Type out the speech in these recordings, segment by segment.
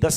10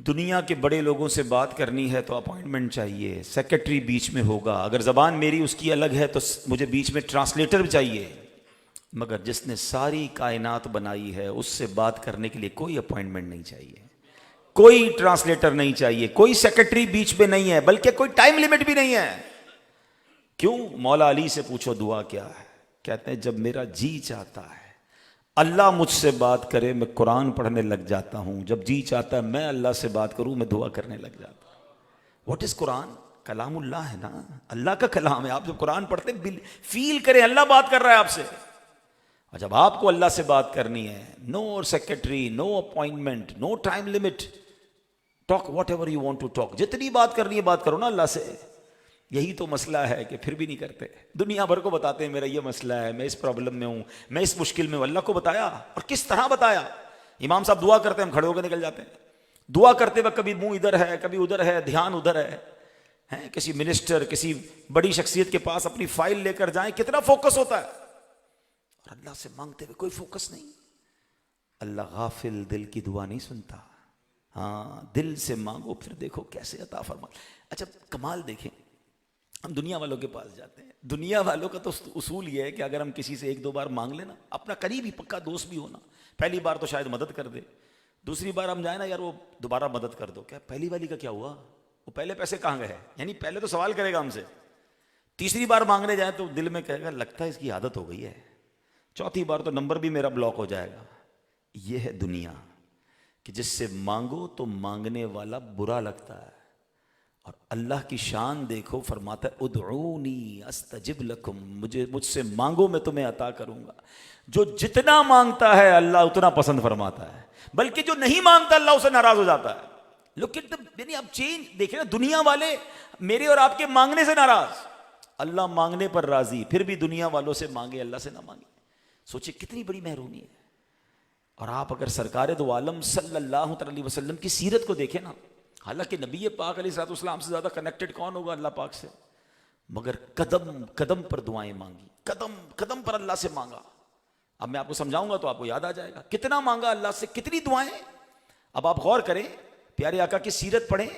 دنیا کے بڑے لوگوں سے بات کرنی ہے تو اپوائنٹمنٹ چاہیے، سیکرٹری بیچ میں ہوگا، اگر زبان میری اس کی الگ ہے تو مجھے بیچ میں ٹرانسلیٹر بھی چاہیے، مگر جس نے ساری کائنات بنائی ہے اس سے بات کرنے کے لیے کوئی اپوائنٹمنٹ نہیں چاہیے، کوئی ٹرانسلیٹر نہیں چاہیے، کوئی سیکرٹری بیچ میں نہیں ہے، بلکہ کوئی ٹائم لمٹ بھی نہیں ہے۔ کیوں؟ مولا علی سے پوچھو دعا کیا ہے، کہتے ہیں جب میرا جی چاہتا ہے اللہ مجھ سے بات کرے میں قرآن پڑھنے لگ جاتا ہوں، جب جی چاہتا ہے میں اللہ سے بات کروں میں دعا کرنے لگ جاتا ہوں۔ واٹ از قرآن؟ کلام اللہ ہے نا، اللہ کا کلام ہے۔ آپ جب قرآن پڑھتے ہیں فیل کریں اللہ بات کر رہا ہے آپ سے، اور جب آپ کو اللہ سے بات کرنی ہے، no secretary, no appointment, no time limit, talk what you want to talk, جتنی بات کرنی ہے بات کرو نا اللہ سے۔ یہی تو مسئلہ ہے کہ پھر بھی نہیں کرتے، دنیا بھر کو بتاتے ہیں میرا یہ مسئلہ ہے، میں اس پرابلم میں ہوں، میں اس مشکل میں ہوں۔ اللہ کو بتایا؟ اور کس طرح بتایا؟ امام صاحب دعا کرتے ہیں، ہم کھڑے ہو کے نکل جاتے ہیں، دعا کرتے وقت کبھی منہ ادھر ہے کبھی ادھر ہے، دھیان ادھر ہے، کسی منسٹر کسی بڑی شخصیت کے پاس اپنی فائل لے کر جائیں کتنا فوکس ہوتا ہے، اور اللہ سے مانگتے ہوئے کوئی فوکس نہیں۔ اللہ غافل دل کی دعا نہیں سنتا، ہاں دل سے مانگو پھر دیکھو کیسے عطا فرما۔ اچھا کمال دیکھیں، ہم دنیا والوں کے پاس جاتے ہیں، دنیا والوں کا تو اصول یہ ہے کہ اگر ہم کسی سے ایک دو بار مانگ لینا، اپنا قریبی پکا دوست بھی ہونا، پہلی بار تو شاید مدد کر دے، دوسری بار ہم جائیں نا یار وہ دوبارہ مدد کر دو، کیا پہلی والی کا کیا ہوا، وہ پہلے پیسے کہاں گئے، یعنی پہلے تو سوال کرے گا ہم سے، تیسری بار مانگنے جائیں تو دل میں کہے گا لگتا ہے اس کی عادت ہو گئی ہے، چوتھی بار تو نمبر بھی میرا بلاک ہو جائے گا۔ یہ ہے دنیا کہ جس سے مانگو تو مانگنے والا برا لگتا ہے، اور اللہ کی شان دیکھو، فرماتا ہے ادعونی استجب لکم، مجھ سے مانگو میں تمہیں عطا کروں گا۔ جو جتنا مانگتا ہے اللہ اتنا پسند فرماتا ہے، بلکہ جو نہیں مانگتا اللہ اسے ناراض ہو جاتا ہے۔ لوگ یعنی آپ چینج دیکھیں نا، دنیا والے میرے اور آپ کے مانگنے سے ناراض، اللہ مانگنے پر راضی، پھر بھی دنیا والوں سے مانگے اللہ سے نہ مانگے۔ سوچے کتنی بڑی محرومی ہے۔ اور آپ اگر سرکار دو عالم صلی اللہ علیہ وسلم کی سیرت کو دیکھیں نا، حالانکہ نبی پاک علیہ السلام سے زیادہ کنیکٹڈ کون ہوگا اللہ پاک سے، مگر قدم قدم پر دعائیں مانگی، قدم قدم پر اللہ سے مانگا۔ اب میں آپ کو سمجھاؤں گا تو آپ کو یاد آ جائے گا کتنا مانگا اللہ سے، کتنی دعائیں۔ اب آپ غور کریں، پیارے آقا کی سیرت پڑھیں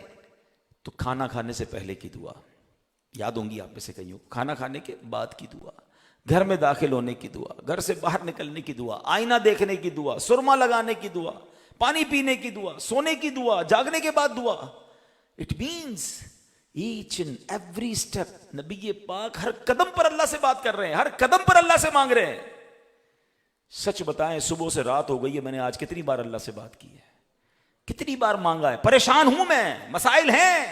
تو کھانا کھانے سے پہلے کی دعا یاد ہوں گی آپ میں سے کئیوں، کھانا کھانے کے بعد کی دعا، گھر میں داخل ہونے کی دعا، گھر سے باہر نکلنے کی دعا، آئینہ دیکھنے کی دعا، سرما لگانے کی دعا، پانی پینے کی دعا، سونے کی دعا، جاگنے کے بعد دعا۔ It means each and every step نبی پاک ہر قدم پر اللہ سے بات کر رہے ہیں، ہر قدم پر اللہ سے مانگ رہے ہیں۔ سچ بتائیں صبح سے رات ہو گئی ہے، میں نے آج کتنی بار اللہ سے بات کی ہے، کتنی بار مانگا ہے، پریشان ہوں میں، مسائل ہیں،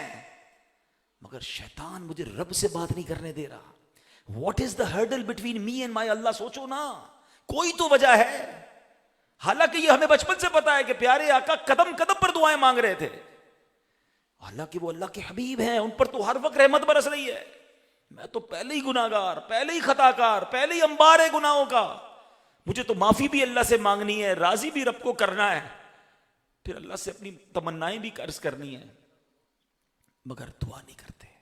مگر شیطان مجھے رب سے بات نہیں کرنے دے رہا۔ What is the hurdle between me and my اللہ؟ سوچو نا، کوئی تو وجہ ہے، حالانکہ یہ ہمیں بچپن سے پتا ہے کہ پیارے آقا قدم قدم پر دعائیں مانگ رہے تھے، حالانکہ وہ اللہ کے حبیب ہیں، ان پر تو ہر وقت رحمت برس رہی ہے، میں تو پہلے ہی گناہگار، پہلے ہی خطا کار، پہلے ہی انبار ہے گناہوں کا، مجھے تو معافی بھی اللہ سے مانگنی ہے، راضی بھی رب کو کرنا ہے، پھر اللہ سے اپنی تمنائیں بھی قرض کرنی ہے، مگر دعا نہیں کرتے۔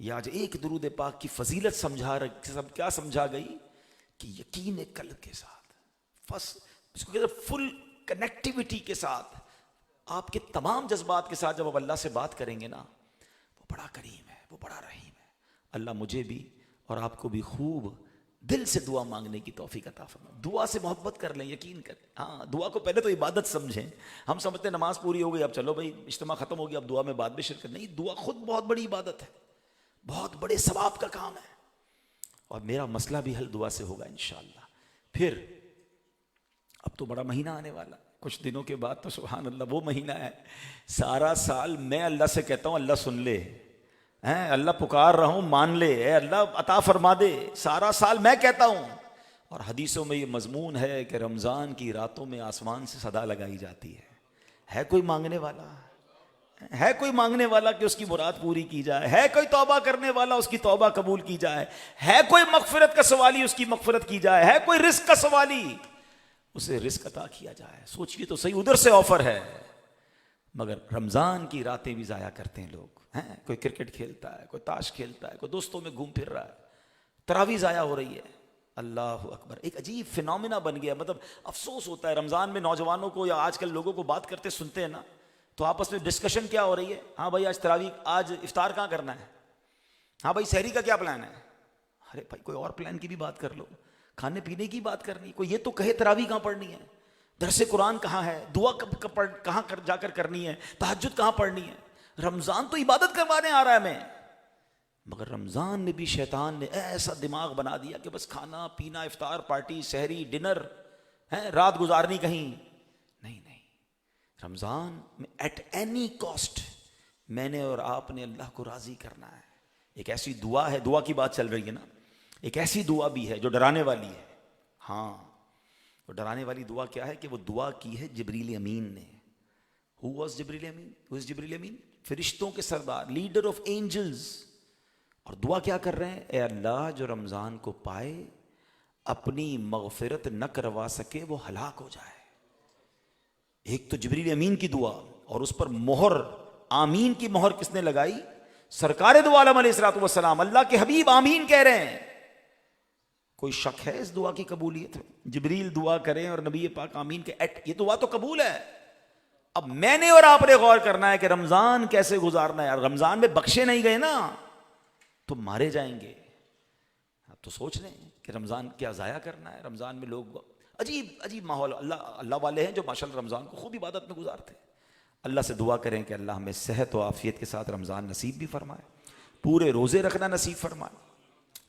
یہ آج ایک درود پاک کی فضیلت کیا سمجھا گئی کہ یقین قلب کے ساتھ، اس کو کہتے ہیں فل کنیکٹیوٹی کے ساتھ، آپ کے تمام جذبات کے ساتھ جب آپ اللہ سے بات کریں گے نا، وہ بڑا کریم ہے، وہ بڑا رحیم ہے۔ اللہ مجھے بھی اور آپ کو بھی خوب دل سے دعا مانگنے کی توفیق عطا فرمائے، دعا سے محبت کر لیں، یقین کریں۔ ہاں دعا کو پہلے تو عبادت سمجھیں، ہم سمجھتے ہیں نماز پوری ہو گئی اب چلو بھائی اجتماع ختم ہو گیا اب دعا میں بعد میں شرکت، نہیں، دعا خود بہت بڑی عبادت ہے، بہت بڑے ثواب کا کام ہے، اور میرا مسئلہ بھی حل دعا سے ہوگا انشاءاللہ۔ پھر اب تو بڑا مہینہ آنے والا، کچھ دنوں کے بعد تو سبحان اللہ وہ مہینہ ہے، سارا سال میں اللہ سے کہتا ہوں اللہ سن لے، اللہ پکار رہا ہوں مان لے، اے اللہ عطا فرما دے، سارا سال میں کہتا ہوں۔ اور حدیثوں میں یہ مضمون ہے کہ رمضان کی راتوں میں آسمان سے صدا لگائی جاتی ہے کوئی مانگنے والا، ہے کوئی مانگنے والا کہ اس کی مراد پوری کی جائے، ہے کوئی توبہ کرنے والا اس کی توبہ قبول کی جائے، ہے کوئی مغفرت کا سوالی اس کی مغفرت کی جائے، ہے کوئی رزق کا سوالی اسے رزق عطا کیا جائے۔ سوچئے تو صحیح، ادھر سے آفر ہے، مگر رمضان کی راتیں بھی ضائع کرتے ہیں لوگ، کوئی کرکٹ کھیلتا ہے، کوئی تاش کھیلتا ہے، کوئی دوستوں میں گھوم پھر رہا ہے، تراویح ضائع ہو رہی ہے۔ اللہ اکبر، ایک عجیب فینومینا بن گیا، مطلب افسوس ہوتا ہے رمضان میں نوجوانوں کو یا آج کل لوگوں کو بات کرتے سنتے ہیں نا، تو آپس میں ڈسکشن کیا ہو رہی ہے؟ ہاں بھائی آج تراویح، آج افطار کہاں کرنا ہے؟ ہاں بھائی سحری کا کیا پلان ہے؟ ارے بھائی کوئی اور پلان کی بھی بات کر لو، کھانے پینے کی بات کرنی، کوئی یہ تو کہے تراویح کہاں پڑھنی ہے، درس قرآن کہاں ہے، دعا کہاں جا کر کرنی ہے، تہجد کہاں پڑھنی ہے۔ رمضان تو عبادت کروانے آ رہا ہے ہمیں، مگر رمضان میں بھی شیطان نے ایسا دماغ بنا دیا کہ بس کھانا پینا، افطار پارٹی، سحری، ڈنر ہے، رات گزارنی کہیں نہیں۔ رمضان میں ایٹ اینی کاسٹ میں نے اور آپ نے اللہ کو راضی کرنا ہے۔ ایک ایسی دعا ہے، دعا کی بات چل رہی ہے نا، ایک ایسی دعا بھی ہے جو ڈرانے والی ہے۔ ہاں وہ ڈرانے والی دعا کیا ہے کہ وہ دعا کی ہے جبریل امین نے۔ Who was Jibril Amin? Who is جبریل امین؟ فرشتوں کے سردار، لیڈر آف اینجلز۔ اور دعا کیا کر رہے ہیں؟ اے اللہ جو رمضان کو پائے اپنی مغفرت نہ کروا سکے وہ ہلاک ہو جائے۔ ایک تو جبریل امین کی دعا، اور اس پر مہر آمین کی مہر کس نے لگائی؟ سرکار دو عالم علیہ الصلوۃ والسلام، اللہ کے حبیب آمین کہہ رہے ہیں۔ کوئی شک ہے اس دعا کی قبولیت میں؟ جبریل دعا کریں اور نبی پاک آمین کے، یہ دعا تو قبول ہے۔ اب میں نے اور آپ نے غور کرنا ہے کہ رمضان کیسے گزارنا ہے۔ رمضان میں بخشے نہیں گئے نا تو مارے جائیں گے۔ اب تو سوچ لیں کہ رمضان کیا ضائع کرنا ہے۔ رمضان میں لوگ عجیب ماحول، اللہ والے ہیں جو ماشاءاللہ رمضان کو خوب عبادت میں گزارتے ہیں۔ اللہ سے دعا کریں کہ اللہ ہمیں صحت و عافیت کے ساتھ رمضان نصیب بھی فرمائے، پورے روزے رکھنا نصیب فرمائے،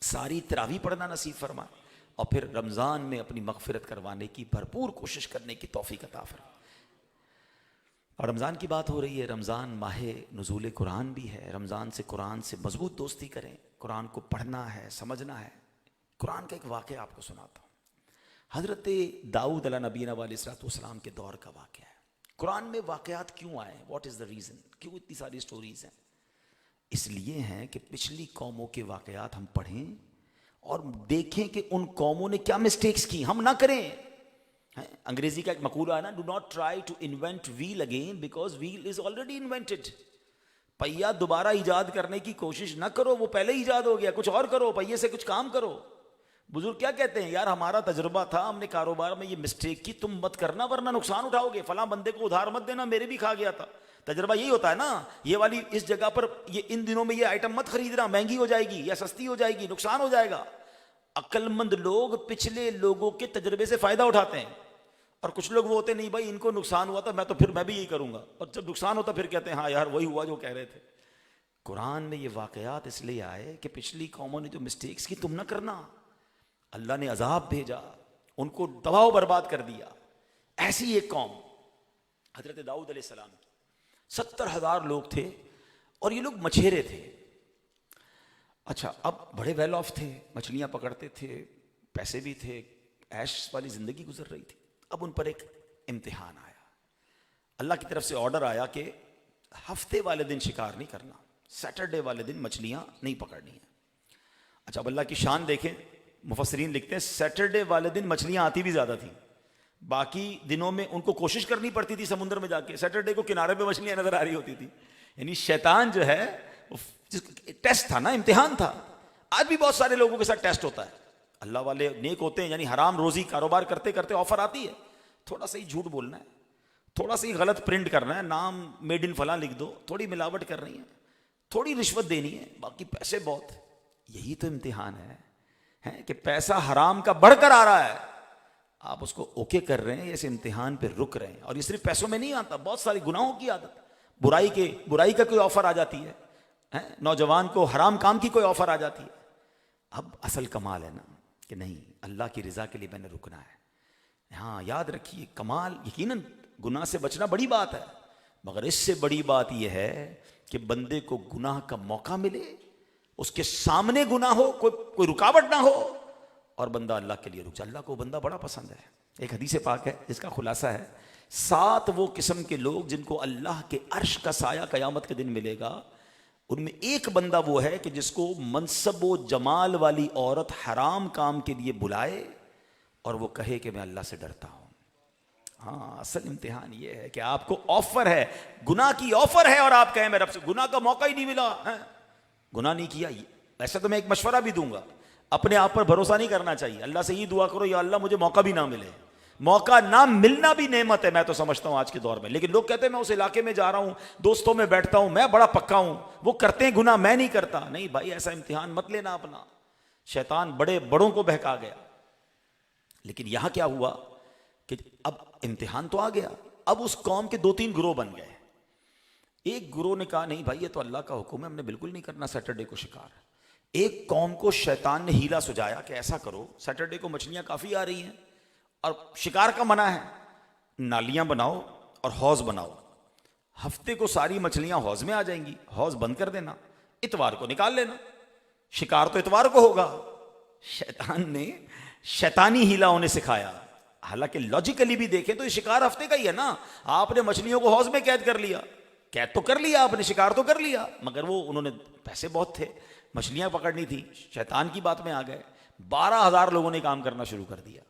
ساری تراویح پڑھنا نصیب فرمائے، اور پھر رمضان میں اپنی مغفرت کروانے کی بھرپور کوشش کرنے کی توفیق عطا فرمائے۔ اور رمضان کی بات ہو رہی ہے، رمضان ماہ نزول قرآن بھی ہے۔ رمضان سے قرآن سے مضبوط دوستی کریں، قرآن کو پڑھنا ہے، سمجھنا ہے۔ قرآن کا ایک واقعہ آپ کو سناتا ہوں۔ حضرت داؤد علیہ نبینا علیہ الصلوۃ والسلام کے دور کا واقعہ ہے۔ قرآن میں واقعات کیوں آئے؟ What is the reason? کیوں اتنی ساری سٹوریز ہیں؟ اس لیے ہیں کہ پچھلی قوموں کے واقعات ہم پڑھیں اور دیکھیں کہ ان قوموں نے کیا مسٹیکس کی، ہم نہ کریں۔ انگریزی کا ایک مقولہ ہے نا، do not try to invent wheel again because wheel is already invented. پہیا دوبارہ ایجاد کرنے کی کوشش نہ کرو، وہ پہلے ایجاد ہو گیا، کچھ اور کرو، پہیے سے کچھ کام کرو۔ بزرگ کیا کہتے ہیں؟ یار ہمارا تجربہ تھا، ہم نے کاروبار میں یہ مسٹیک کی، تم مت کرنا ورنہ نقصان اٹھاؤ گے، فلاں بندے کو ادھار مت دینا، میرے بھی کھا گیا تھا۔ تجربہ یہی ہوتا ہے نا، یہ والی اس جگہ پر یہ ان دنوں میں یہ آئٹم مت خریدنا، مہنگی ہو جائے گی یا سستی ہو جائے گی، نقصان ہو جائے گا۔ عقل مند لوگ پچھلے لوگوں کے تجربے سے فائدہ اٹھاتے ہیں، اور کچھ لوگ وہ ہوتے نہیں بھائی ان کو نقصان ہوا تھا میں بھی یہی کروں گا، اور جب نقصان ہوتا پھر کہتے ہیں ہاں یار وہی ہوا جو کہہ رہے تھے۔ قرآن میں یہ واقعات اس لیے آئے کہ پچھلی قوموں نے جو مسٹیکس کی تم نہ کرنا۔ اللہ نے عذاب بھیجا، ان کو تباہ و برباد کر دیا۔ ایسی ایک قوم حضرت داؤد علیہ السلام کی، 70,000 لوگ تھے اور یہ لوگ مچھیرے تھے۔ اچھا اب بڑے ویل آف تھے، مچھلیاں پکڑتے تھے، پیسے بھی تھے، عیش والی زندگی گزر رہی تھی۔ اب ان پر ایک امتحان آیا، اللہ کی طرف سے آرڈر آیا کہ ہفتے والے دن شکار نہیں کرنا، سیٹرڈے والے دن مچھلیاں نہیں پکڑنی ہیں۔ اچھا اب اللہ کی شان دیکھیں، مفسرین لکھتے ہیں سیٹرڈے والے دن مچھلیاں آتی بھی زیادہ تھیں، باقی دنوں میں ان کو کوشش کرنی پڑتی تھی سمندر میں جا کے، سیٹرڈے کو کنارے پہ مچھلیاں نظر آ رہی ہوتی تھی۔ یعنی شیطان جو ہے ٹیسٹ تھا نا، امتحان تھا۔ آج بھی بہت سارے لوگوں کے ساتھ ٹیسٹ ہوتا ہے، اللہ والے نیک ہوتے ہیں، یعنی حرام روزی کاروبار کرتے کرتے آفر آتی ہے، تھوڑا سا ہی جھوٹ بولنا ہے، تھوڑا سا ہی غلط پرنٹ کرنا ہے، نام میڈ ان فلاں لکھ دو، تھوڑی ملاوٹ کرنی ہے، تھوڑی رشوت دینی ہے، باقی پیسے بہت۔ یہی تو امتحان ہے کہ پیسہ حرام کا بڑھ کر آ رہا ہے، آپ اس کو اوکے کر رہے ہیں، اس امتحان پہ رک رہے ہیں۔ اور یہ صرف پیسوں میں نہیں آتا، بہت ساری گناہوں کی عادت، برائی کا کوئی آفر آ جاتی ہے، نوجوان کو حرام کام کی کوئی آفر آ جاتی ہے۔ اب اصل کمال ہے نا کہ نہیں، اللہ کی رضا کے لیے میں نے رکنا ہے۔ ہاں یاد رکھیے، کمال یقیناً گناہ سے بچنا بڑی بات ہے، مگر اس سے بڑی بات یہ ہے کہ بندے کو گناہ کا موقع ملے، اس کے سامنے گناہ ہو، کوئی رکاوٹ نہ ہو، اور بندہ اللہ کے لیے رک جائے۔ اللہ کو بندہ بڑا پسند ہے۔ ایک حدیث پاک ہے جس کا خلاصہ ہے 7 وہ قسم کے لوگ جن کو اللہ کے عرش کا سایہ قیامت کے دن ملے گا، ان میں ایک بندہ وہ ہے کہ جس کو منصب و جمال والی عورت حرام کام کے لیے بلائے اور وہ کہے کہ میں اللہ سے ڈرتا ہوں۔ ہاں اصل امتحان یہ ہے کہ آپ کو آفر ہے، گناہ کی آفر ہے، اور آپ کہیں میں رب سے گناہ کا موقع ہی نہیں ملا، گناہ نہیں کیا۔ ویسے تو میں ایک مشورہ بھی دوں گا، اپنے آپ پر بھروسہ نہیں کرنا چاہیے، اللہ سے یہ دعا کرو یا اللہ مجھے موقع بھی نہ ملے، موقع نہ ملنا بھی نعمت ہے، میں تو سمجھتا ہوں آج کے دور میں. لیکن لوگ کہتے ہیں میں اس علاقے میں جا رہا ہوں، دوستوں میں بیٹھتا ہوں، میں بڑا پکا ہوں، وہ کرتے ہیں گناہ، میں نہیں کرتا. نہیں بھائی، ایسا امتحان مت لینا اپنا. شیطان بڑوں کو بہکا گیا. لیکن یہاں کیا ہوا کہ اب امتحان تو آ گیا. اب اس قوم کے 2-3 گروہ بن گئے. ایک گروہ نے کہا نہیں بھائی یہ تو اللہ کا حکم ہے، ہم نے بالکل نہیں کرنا سیٹرڈے کو شکار. ایک قوم کو شیطان نے ہیلا سجایا کہ ایسا کرو، سیٹرڈے کو مچھلیاں کافی آ رہی ہیں اور شکار کا منع ہے، نالیاں بناؤ اور حوض بناؤ، ہفتے کو ساری مچھلیاں حوض میں آ جائیں گی، حوض بند کر دینا، اتوار کو نکال لینا، شکار تو اتوار کو ہوگا. شیطان نے شیطانی ہیلا انہیں سکھایا. حالانکہ لاجیکلی بھی دیکھیں تو یہ شکار ہفتے کا ہی ہے نا. آپ نے مچھلیوں کو حوض میں قید کر لیا، قید تو کر لیا آپ نے، شکار تو کر لیا، مگر وہ انہوں نے پیسے بہت تھے، مچھلیاں پکڑنی تھی، شیطان کی بات میں آ گئے. 12,000 لوگوں نے کام کرنا شروع کر دیا.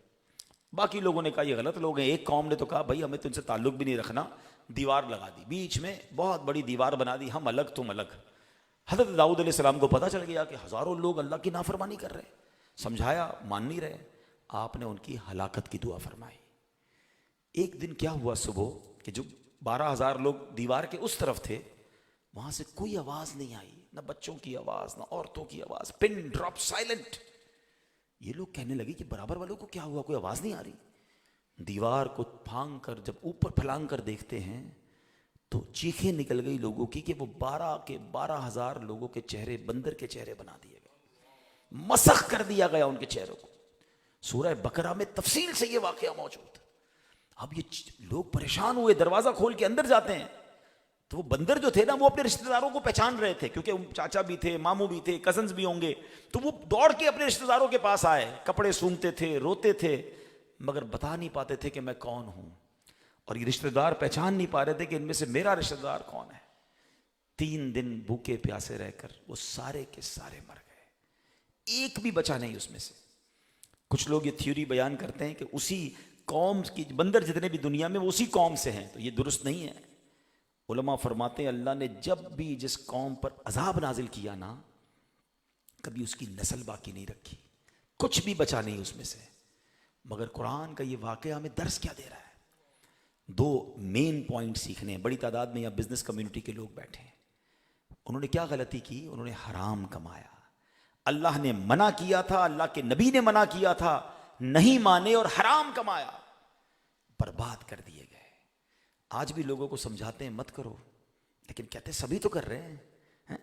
باقی لوگوں نے کہا یہ غلط لوگ ہیں. ایک قوم نے تو کہا بھائی ہمیں تو ان سے تعلق بھی نہیں رکھنا، دیوار لگا دی بیچ میں، بہت بڑی دیوار بنا دی، ہم الگ تم الگ. حضرت داؤد علیہ السلام کو پتہ چل گیا کہ ہزاروں لوگ اللہ کی نافرمانی کر رہے ہیں. سمجھایا، مان نہیں رہے. آپ نے ان کی ہلاکت کی دعا فرمائی. ایک دن کیا ہوا صبح کہ جو 12,000 لوگ دیوار کے اس طرف تھے، وہاں سے کوئی آواز نہیں آئی، نہ بچوں کی آواز، نہ عورتوں کی آواز، پن ڈراپ سائلنٹ. یہ لوگ کہنے لگے کہ برابر والوں کو کیا ہوا، کوئی آواز نہیں آ رہی. دیوار کو پھانگ کر جب اوپر پھلانگ کر دیکھتے ہیں تو چیخیں نکل گئی لوگوں کی کہ وہ 12,000 لوگوں کے چہرے بندر کے چہرے بنا دیے گئے، مسخ کر دیا گیا ان کے چہروں کو. سورہ بقرہ میں تفصیل سے یہ واقعہ موجود. اب یہ لوگ پریشان ہوئے، دروازہ کھول کے اندر جاتے ہیں تو وہ بندر جو تھے نا، وہ اپنے رشتہ داروں کو پہچان رہے تھے، کیونکہ چاچا بھی تھے، ماموں بھی تھے، کزنز بھی ہوں گے. تو وہ دوڑ کے اپنے رشتہ داروں کے پاس آئے، کپڑے سونگتے تھے، روتے تھے، مگر بتا نہیں پاتے تھے کہ میں کون ہوں. اور یہ رشتہ دار پہچان نہیں پا رہے تھے کہ ان میں سے میرا رشتہ دار کون ہے. 3 دن بھوکے پیاسے رہ کر وہ سارے کے سارے مر گئے، ایک بھی بچا نہیں اس میں سے. کچھ لوگ یہ تھیوری بیان کرتے ہیں کہ اسی قوم کی بندر جتنے بھی دنیا میں وہ اسی قوم سے ہیں، تو یہ درست نہیں ہے. علماء فرماتے ہیں اللہ نے جب بھی جس قوم پر عذاب نازل کیا نا، کبھی اس کی نسل باقی نہیں رکھی، کچھ بھی بچا نہیں اس میں سے. مگر قرآن کا یہ واقعہ ہمیں درس کیا دے رہا ہے؟ 2 مین پوائنٹ سیکھنے ہیں. بڑی تعداد میں یہاں بزنس کمیونٹی کے لوگ بیٹھے ہیں. انہوں نے کیا غلطی کی؟ انہوں نے حرام کمایا. اللہ نے منع کیا تھا، اللہ کے نبی نے منع کیا تھا، نہیں مانے اور حرام کمایا، برباد کر دیے گئے. آج بھی لوگوں کو سمجھاتے ہیں مت کرو، لیکن کہتے ہیں سبھی تو کر رہے ہیں.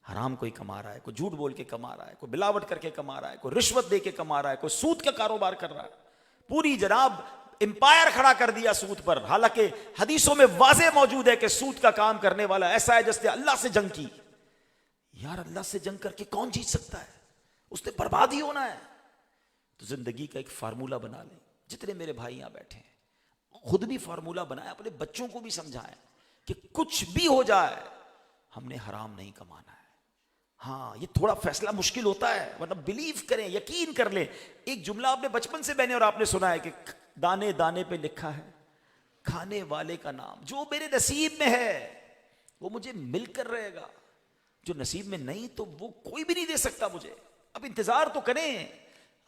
حرام کوئی کما رہا ہے، کوئی جھوٹ بول کے کما رہا ہے، کوئی ملاوٹ کر کے کما رہا ہے، کوئی رشوت دے کے کما رہا ہے، کوئی سود کا کاروبار کر رہا ہے. پوری جناب امپائر کھڑا کر دیا سود پر. حالانکہ حدیثوں میں واضح موجود ہے کہ سود کا کام کرنے والا ایسا ہے جس نے اللہ سے جنگ کی. یار اللہ سے جنگ کر کے کون جیت سکتا ہے؟ اس نے برباد ہی ہونا ہے. تو زندگی کا ایک فارمولہ بنا لیں. جتنے میرے بھائی یہاں بیٹھے ہیں خود بھی فارمولہ بنائیں، اپنے بچوں کو بھی سمجھائیں کہ کچھ بھی ہو جائے ہم نے حرام نہیں کمانا ہے. ہاں یہ تھوڑا فیصلہ مشکل ہوتا ہے، ورنہ بلیو کریں، یقین کر لیں. ایک جملہ آپ نے بچپن سے بہنے اور آپ نے سنا ہے کہ دانے دانے پہ لکھا ہے کھانے والے کا نام. جو میرے نصیب میں ہے وہ مجھے مل کر رہے گا، جو نصیب میں نہیں تو وہ کوئی بھی نہیں دے سکتا مجھے. اب انتظار تو کریں،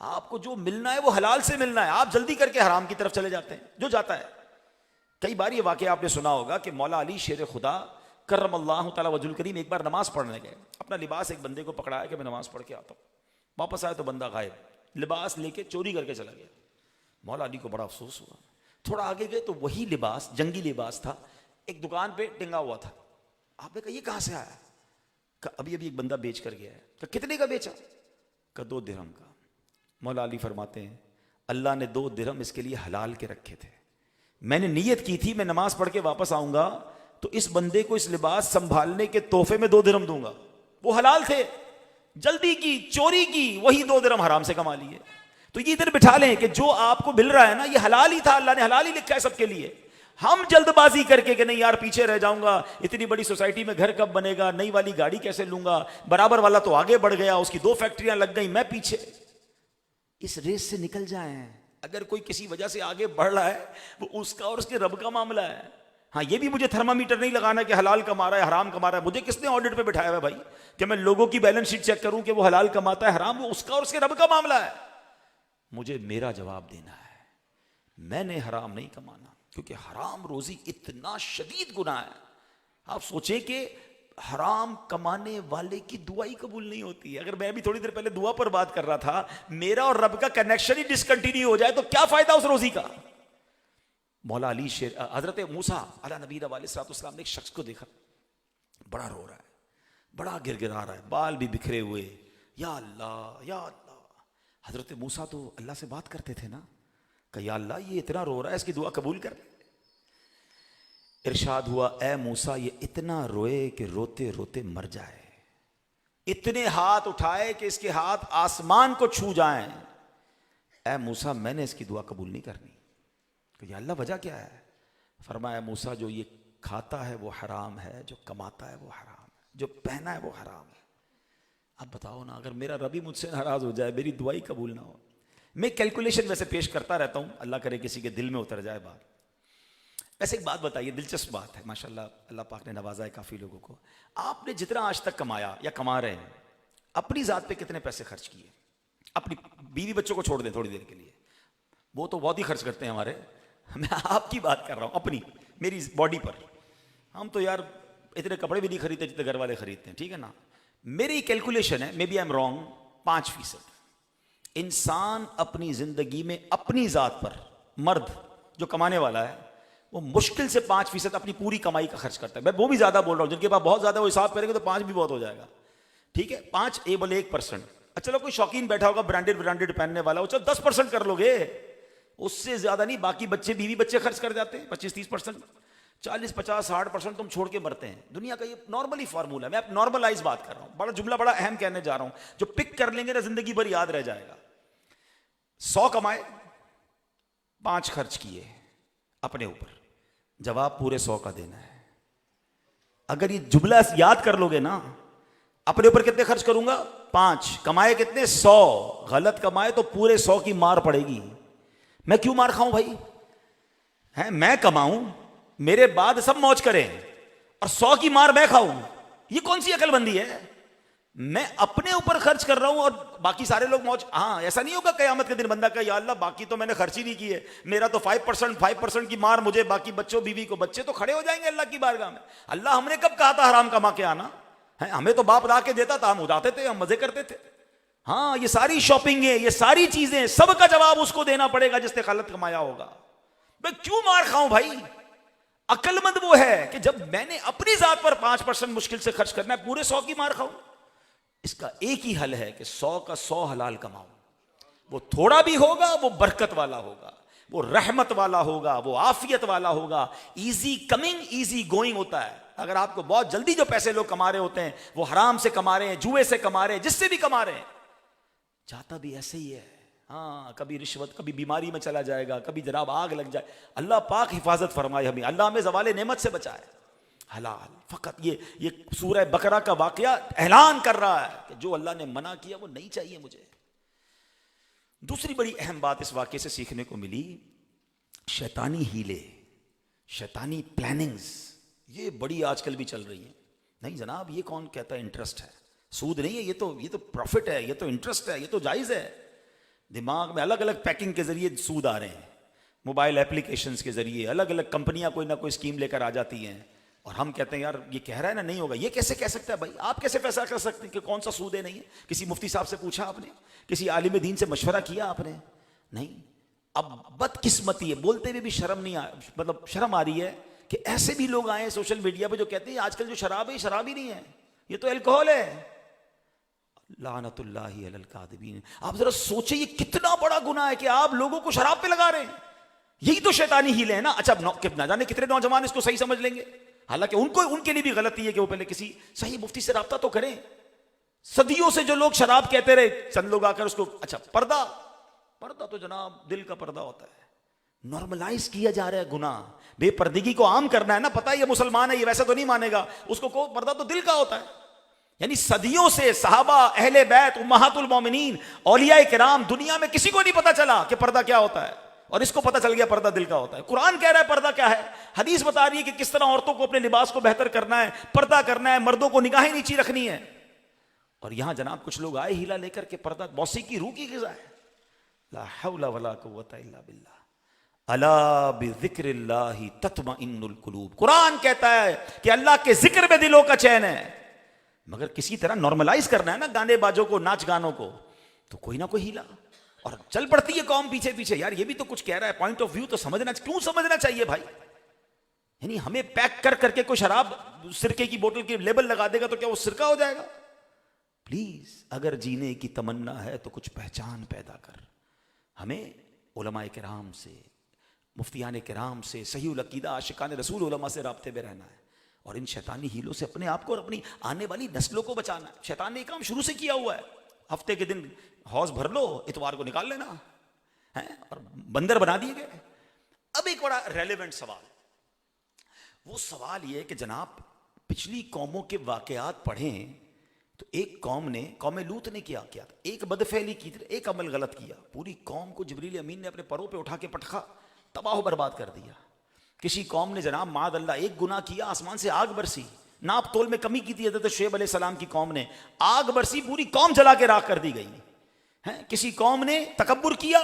آپ کو جو ملنا ہے وہ حلال سے ملنا ہے. آپ جلدی کر کے حرام کی طرف چلے جاتے ہیں جو جاتا ہے. کئی بار یہ واقعہ آپ نے سنا ہوگا کہ مولا علی شیر خدا کرم اللہ تعالیٰ وجہ الکریم ایک بار نماز پڑھنے گئے. اپنا لباس ایک بندے کو پکڑایا کہ میں نماز پڑھ کے آتا ہوں. واپس آئے تو بندہ غائب، لباس لے کے چوری کر کے چلا گیا. مولا علی کو بڑا افسوس ہوا. تھوڑا آگے گئے تو وہی لباس، جنگی لباس تھا، ایک دکان پہ ٹنگا ہوا تھا. آپ نے کہا یہ کہاں سے آیا؟ کہا ابھی ایک بندہ بیچ کر گیا ہے. کہا کتنے کا بیچا؟ کہا 2 درہم کا. مولا علی فرماتے ہیں اللہ نے 2 درہم اس کے لیے حلال کے رکھے تھے. میں نے نیت کی تھی میں نماز پڑھ کے واپس آؤں گا تو اس بندے کو اس لباس سنبھالنے کے تحفے میں 2 درہم دوں گا. وہ حلال تھے، جلدی کی، چوری کی، وہی 2 درہم حرام سے کما لیے. تو یہ ادھر بٹھا لیں کہ جو آپ کو مل رہا ہے نا یہ حلال ہی تھا، اللہ نے حلال ہی لکھا ہے سب کے لیے. ہم جلد بازی کر کے کہ نہیں یار پیچھے رہ جاؤں گا، اتنی بڑی سوسائٹی میں گھر کب بنے گا، نئی والی گاڑی کیسے لوں گا، برابر والا تو آگے بڑھ گیا، اس کی 2 فیکٹریاں لگ گئیں، میں پیچھے. اس ریس سے نکل جائیں. اگر کوئی کسی وجہ سے آگے بڑھ رہا ہے وہ اس کا اور اس کے رب کا معاملہ ہے. ہاں یہ بھی مجھے تھرمامیٹر نہیں لگانا کہ حلال کما رہا ہے حرام کما رہا ہے. مجھے کس نے آڈٹ پہ بٹھایا ہے بھائی کہ میں لوگوں کی بیلنس شیٹ چیک کروں کہ وہ حلال کماتا ہے حرام؟ وہ اس کا اور اس کے رب کا معاملہ ہے. مجھے میرا جواب دینا ہے. میں نے حرام نہیں کمانا، کیونکہ حرام روزی اتنا شدید گناہ ہے. آپ سوچیں کہ حرام کمانے والے کی دعا ہی قبول نہیں ہوتی ہے. اگر میں بھی تھوڑی دیر پہلے دعا پر بات کر رہا تھا، میرا اور رب کا کنیکشن ہی ڈسکنٹینیو ہو جائے تو کیا فائدہ اس روزی کا. مولا علی حضرت موسیٰ علیہ نبی علیہ الصلوۃ والسلام نے ایک شخص کو دیکھا، بڑا رو رہا ہے، بڑا گر گرا رہا ہے، بال بھی بکھرے ہوئے. یا اللہ یا اللہ. حضرت موسیٰ تو اللہ سے بات کرتے تھے نا، کہ یا اللہ یہ اتنا رو رہا ہے، اس کی دعا قبول کر. ارشاد ہوا اے موسیٰ یہ اتنا روئے کہ روتے روتے مر جائے، اتنے ہاتھ اٹھائے کہ اس کے ہاتھ آسمان کو چھو جائیں. اے موسیٰ میں نے اس کی دعا قبول نہیں کرنی. کہ یا اللہ وجہ کیا ہے؟ فرمایا موسیٰ جو یہ کھاتا ہے وہ حرام ہے، جو کماتا ہے وہ حرام ہے، جو پہنا ہے وہ حرام ہے. اب بتاؤ نا، اگر میرا ربی مجھ سے ناراض ہو جائے، میری دعائی قبول نہ ہو. میں کیلکولیشن ویسے پیش کرتا رہتا ہوں، اللہ کرے کسی کے دل میں اتر جائے بات. ویسے ایک بات بتائیے، دلچسپ بات ہے، ماشاءاللہ اللہ پاک نے نوازا ہے کافی لوگوں کو. آپ نے جتنا آج تک کمایا یا کما رہے ہیں، اپنی ذات پہ کتنے پیسے خرچ کیے؟ اپنی بیوی بچوں کو چھوڑ دیں تھوڑی دیر کے لیے، وہ تو بہت ہی خرچ کرتے ہیں ہمارے. میں آپ کی بات کر رہا ہوں، اپنی میری باڈی پر. ہم تو یار اتنے کپڑے بھی نہیں خریدتے جتنے گھر والے خریدتے ہیں، ٹھیک ہے نا. میری کیلکولیشن ہے، maybe I am wrong, 5%. انسان اپنی زندگی میں اپنی ذات پر، مرد جو کمانے والا ہے، وہ مشکل سے 5% اپنی پوری کمائی کا خرچ کرتا ہے. میں وہ بھی زیادہ بول رہا ہوں، جن کے پاس بہت زیادہ وہ حساب کریں گے تو 5 بھی بہت ہو جائے گا. ٹھیک ہے، 1%. چلو کوئی شوقین بیٹھا ہوگا برانڈیڈ پہننے والا، وہ چلو 10% کر لو گے، اس سے زیادہ نہیں. باقی بچے بیوی بچے خرچ کر جاتے ہیں 25-30%، 40-50-60% تم چھوڑ کے مرتے ہیں. دنیا کا یہ نارملی فارمولا ہے. میں اب نارملائز بات کر رہا ہوں، بڑا جملہ بڑا اہم کہنے جا رہا ہوں، جو پک کر لیں گے نا زندگی بھر یاد رہ جائے گا. 100 کمائے، 5 خرچ کیے اپنے اوپر، جواب پورے 100 کا دینا ہے. اگر یہ جملہ یاد کر لو گے نا، اپنے اوپر کتنے خرچ کروں گا؟ 5. کمائے کتنے؟ 100. غلط کمائے تو پورے 100 کی مار پڑے گی. میں کیوں مار کھاؤں بھائی؟ میں کماؤں، میرے بعد سب موج کریں، اور 100 کی مار میں کھاؤں؟ یہ کون سی عقل بندی ہے؟ میں اپنے اوپر خرچ کر رہا ہوں اور باقی سارے لوگ موج. ہاں ایسا نہیں ہوگا قیامت کے دن بندہ کہ یا اللہ باقی تو میں نے خرچ ہی نہیں کیے، میرا تو 5% کی مار مجھے، باقی بچوں بیوی کو. بچے تو کھڑے ہو جائیں گے اللہ کی بارگاہ میں. اللہ ہم نے کب کہا تھا حرام کما کے آنا؟ ہمیں تو باپ لا کے دیتا تھا، ہم اڑاتے تھے، ہم مزے کرتے تھے. ہاں یہ ساری شاپنگیں، یہ ساری چیزیں، سب کا جواب اس کو دینا پڑے گا جس نے غلط کمایا ہوگا. میں کیوں مار کھاؤں بھائی؟ عقل مند وہ ہے کہ جب میں نے اپنی ذات پر 5% مشکل سے خرچ کرنا ہے، پورے 100 کی مار کھاؤں. اس کا ایک ہی حل ہے کہ 100 کا 100 حلال کماؤ. وہ تھوڑا بھی ہوگا وہ برکت والا ہوگا، وہ رحمت والا ہوگا، وہ عافیت والا ہوگا. ایزی کمنگ ایزی گوئنگ ہوتا ہے. اگر آپ کو بہت جلدی جو پیسے لوگ کما رہے ہوتے ہیں، وہ حرام سے کما رہے ہیں، جوئے سے کما رہے ہیں، جس سے بھی کما رہے ہیں. جاتا بھی ایسے ہی ہے. ہاں کبھی رشوت، کبھی بیماری میں چلا جائے گا، کبھی جناب آگ لگ جائے. اللہ پاک حفاظت فرمائے ہمیں، اللہ ہمیں زوال نعمت سے بچائے. حلال فقط یہ سورہ بقرہ کا واقعہ اعلان کر رہا ہے کہ جو اللہ نے منع کیا وہ نہیں چاہیے مجھے. دوسری بڑی اہم بات اس واقعے سے سیکھنے کو ملی، شیطانی ہیلے، شیطانی پلاننگز، یہ بڑی آج کل بھی چل رہی ہیں. نہیں جناب یہ کون کہتا ہے انٹرسٹ ہے؟ سود نہیں ہے، یہ تو پروفٹ ہے، یہ تو انٹرسٹ ہے، یہ تو جائز ہے. دماغ میں الگ الگ پیکنگ کے ذریعے سود آ رہے ہیں، موبائل اپلیکیشنز کے ذریعے الگ الگ کمپنیاں کوئی نہ کوئی اسکیم لے کر آ جاتی ہیں، اور ہم کہتے ہیں یار یہ کہہ رہا ہے نا نہیں ہوگا. یہ کیسے کہہ سکتا ہے بھائی؟ آپ کیسے فیصلہ کر سکتے ہیں کہ کون سا سود ہے نہیں ہے؟ کسی مفتی صاحب سے پوچھا آپ نے؟ کسی عالم دین سے مشورہ کیا آپ نے؟ نہیں. اب بدقسمتی ہے، بولتے ہوئے بھی شرم نہیں مطلب شرم آ رہی ہے کہ ایسے بھی لوگ آئے ہیں سوشل میڈیا پہ جو کہتے ہیں آج کل جو شراب ہے یہ شراب ہی نہیں ہے، یہ تو الکوہل ہے. لعنت اللہ علی الکاذبین. آپ ذرا سوچیں یہ کتنا بڑا گناہ ہے کہ آپ لوگوں کو شراب پہ لگا رہے ہیں. یہی تو شیطانی ہیلے ہیں نا. اچھا نہ جانے کتنے نوجوان اس کو صحیح سمجھ لیں گے، حالانکہ ان کے لیے بھی غلطی ہے کہ وہ پہلے کسی صحیح مفتی سے رابطہ تو کریں. صدیوں سے جو لوگ شراب کہتے رہے، چند لوگ آ کر اس کو اچھا پردہ تو جناب دل کا پردہ ہوتا ہے. نارملائز کیا جا رہا ہے گناہ. بے پردگی کو عام کرنا ہے نا. پتہ ہے یہ مسلمان ہے، یہ ویسا تو نہیں مانے گا، اس کو پردہ تو دل کا ہوتا ہے. یعنی صدیوں سے صحابہ، اہل بیت، امہات المومنین، اولیاء کرام، دنیا میں کسی کو نہیں پتا چلا کہ پردہ کیا ہوتا ہے، اور اس کو پتا چل گیا پردہ دل کا ہوتا ہے. قرآن کہہ رہا ہے پردہ کیا ہے، حدیث بتا رہی ہے کہ کس طرح عورتوں کو اپنے لباس کو بہتر کرنا ہے، پردہ کرنا ہے، مردوں کو نگاہیں نیچی رکھنی ہے. اور یہاں جناب کچھ لوگ آئے ہیلا لے کر کے پردہ موسیقی روح کی غذا ہے. لا حول ولا قوت الا باللہ. الا بذکر اللہ تطمئن القلوب، قرآن کہتا ہے کہ اللہ کے ذکر میں دلوں کا چین ہے. مگر کسی طرح نارملائز کرنا ہے نا گانے بازوں کو، ناچ گانوں کو، تو کوئی نہ کوئی ہیلا اور چل پڑتی ہے قوم پیچھے پیچھے. یار یہ بھی تو کچھ کہہ رہا ہے، پوائنٹ آف ویو تو سمجھنا، کیوں سمجھنا چاہیے بھائی؟ یعنی ہمیں پیک کر کر کے کوئی شراب سرکے کی بوتل کی لیبل لگا دے گا تو کیا وہ سرکہ ہو جائے گا؟ پلیز اگر جینے کی تمنا ہے تو کچھ پہچان پیدا کر. ہمیں علماء کرام سے، مفتیان کرام سے، صحیح العقیدہ عاشقان رسول علماء سے رابطے میں رہنا ہے، اور ان شیطانی ہیلوں سے اپنے آپ کو اور اپنی آنے والی نسلوں کو بچانا ہے. شیطان نے یہ کام شروع سے کیا ہوا ہے. ہفتے کے دن حوض بھر لو، اتوار کو نکال لینا ہے، اور بندر بنا دیے گئے. اب ایک بڑا ریلیونٹ سوال، وہ سوال یہ ہے کہ جناب پچھلی قوموں کے واقعات پڑھیں تو ایک قوم نے، قوم لوط نے کیا تھا؟ ایک بدفعلی کی تھی، ایک عمل غلط کیا، پوری قوم کو جبریل امین نے اپنے پروں پہ اٹھا کے پٹخا، تباہ و برباد کر دیا. کسی قوم نے جناب معاذ اللہ ایک گناہ کیا، آسمان سے آگ برسی، ناپ تول میں کمی کی تھی حضرت شعیب علیہ السلام کی قوم نے، آگ برسی، پوری قوم جلا کے راکھ کر دی گئی. کسی قوم نے تکبر کیا،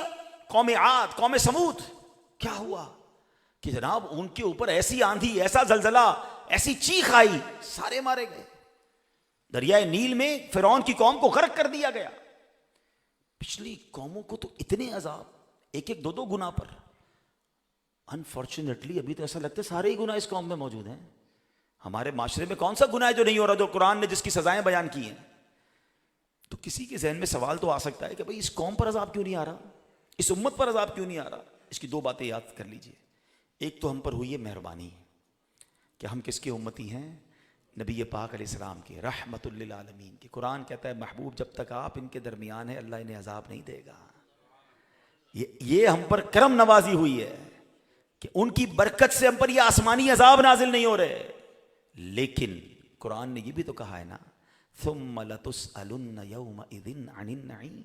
قوم عاد، قوم سمود، کیا ہوا کہ جناب ان کے اوپر ایسی آندھی، ایسا زلزلہ، ایسی چیخ آئی، سارے مارے گئے. دریائے نیل میں فرعون کی قوم کو غرق کر دیا گیا. پچھلی قوموں کو تو اتنے عذاب، ایک ایک دو دو گناہ پر. انفارچونیٹلی ابھی تو ایسا لگتا ہے سارے ہی گناہ اس قوم میں موجود ہیں. ہمارے معاشرے میں کون سا گناہ ہے جو نہیں ہو رہا، جو قرآن نے جس کی سزائیں بیان کی ہیں؟ تو کسی کے ذہن میں سوال تو آ سکتا ہے کہ بھئی اس قوم پر عذاب کیوں نہیں آ رہا، اس امت پر عذاب کیوں نہیں آ رہا؟ اس کی دو باتیں یاد کر لیجئے. ایک تو ہم پر ہوئی ہے مہربانی کہ ہم کس کے امتی ہیں؟ نبی پاک علیہ السلام کے، رحمت للعالمین کے. قرآن کہتا ہے محبوب جب تک آپ ان کے درمیان ہیں اللہ انہیں عذاب نہیں دے گا. یہ ہم پر کرم نوازی ہوئی ہے کہ ان کی برکت سے ہم پر یہ آسمانی عذاب نازل نہیں ہو رہے. لیکن قرآن نے یہ بھی تو کہا ہے نا، ثم لتسألن یومئذ عن النعیم،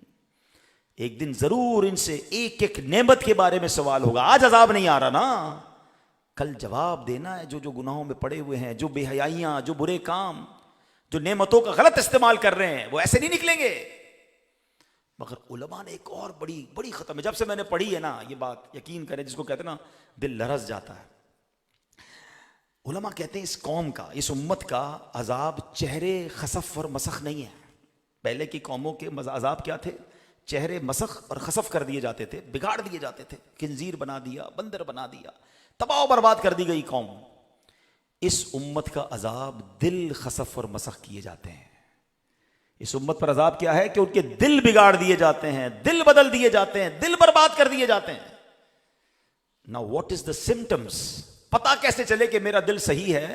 ایک دن ضرور ان سے ایک ایک نعمت کے بارے میں سوال ہوگا. آج عذاب نہیں آ رہا نا، کل جواب دینا ہے. جو گناہوں میں پڑے ہوئے ہیں، جو بے حیائیاں، جو برے کام، جو نعمتوں کا غلط استعمال کر رہے ہیں، وہ ایسے نہیں نکلیں گے. مگر علماء نے ایک اور بڑی ختم ہے، جب سے میں نے پڑھی ہے نا یہ بات، یقین کریں جس کو کہتے ہیں نا دل لرز جاتا ہے. علماء کہتے ہیں اس قوم کا، اس امت کا عذاب چہرے خسف اور مسخ نہیں ہے. پہلے کی قوموں کے عذاب کیا تھے؟ چہرے مسخ اور خسف کر دیے جاتے تھے، بگاڑ دیے جاتے تھے، خنزیر بنا دیا، بندر بنا دیا، تباہ و برباد کر دی گئی قوم. اس امت کا عذاب دل خسف اور مسخ کیے جاتے ہیں. اس امت پر عذاب کیا ہے کہ ان کے دل بگاڑ دیے جاتے ہیں، دل بدل دیے جاتے ہیں، دل برباد کر دیے جاتے ہیں. Now what is the symptoms؟ پتا کیسے چلے کہ میرا دل صحیح ہے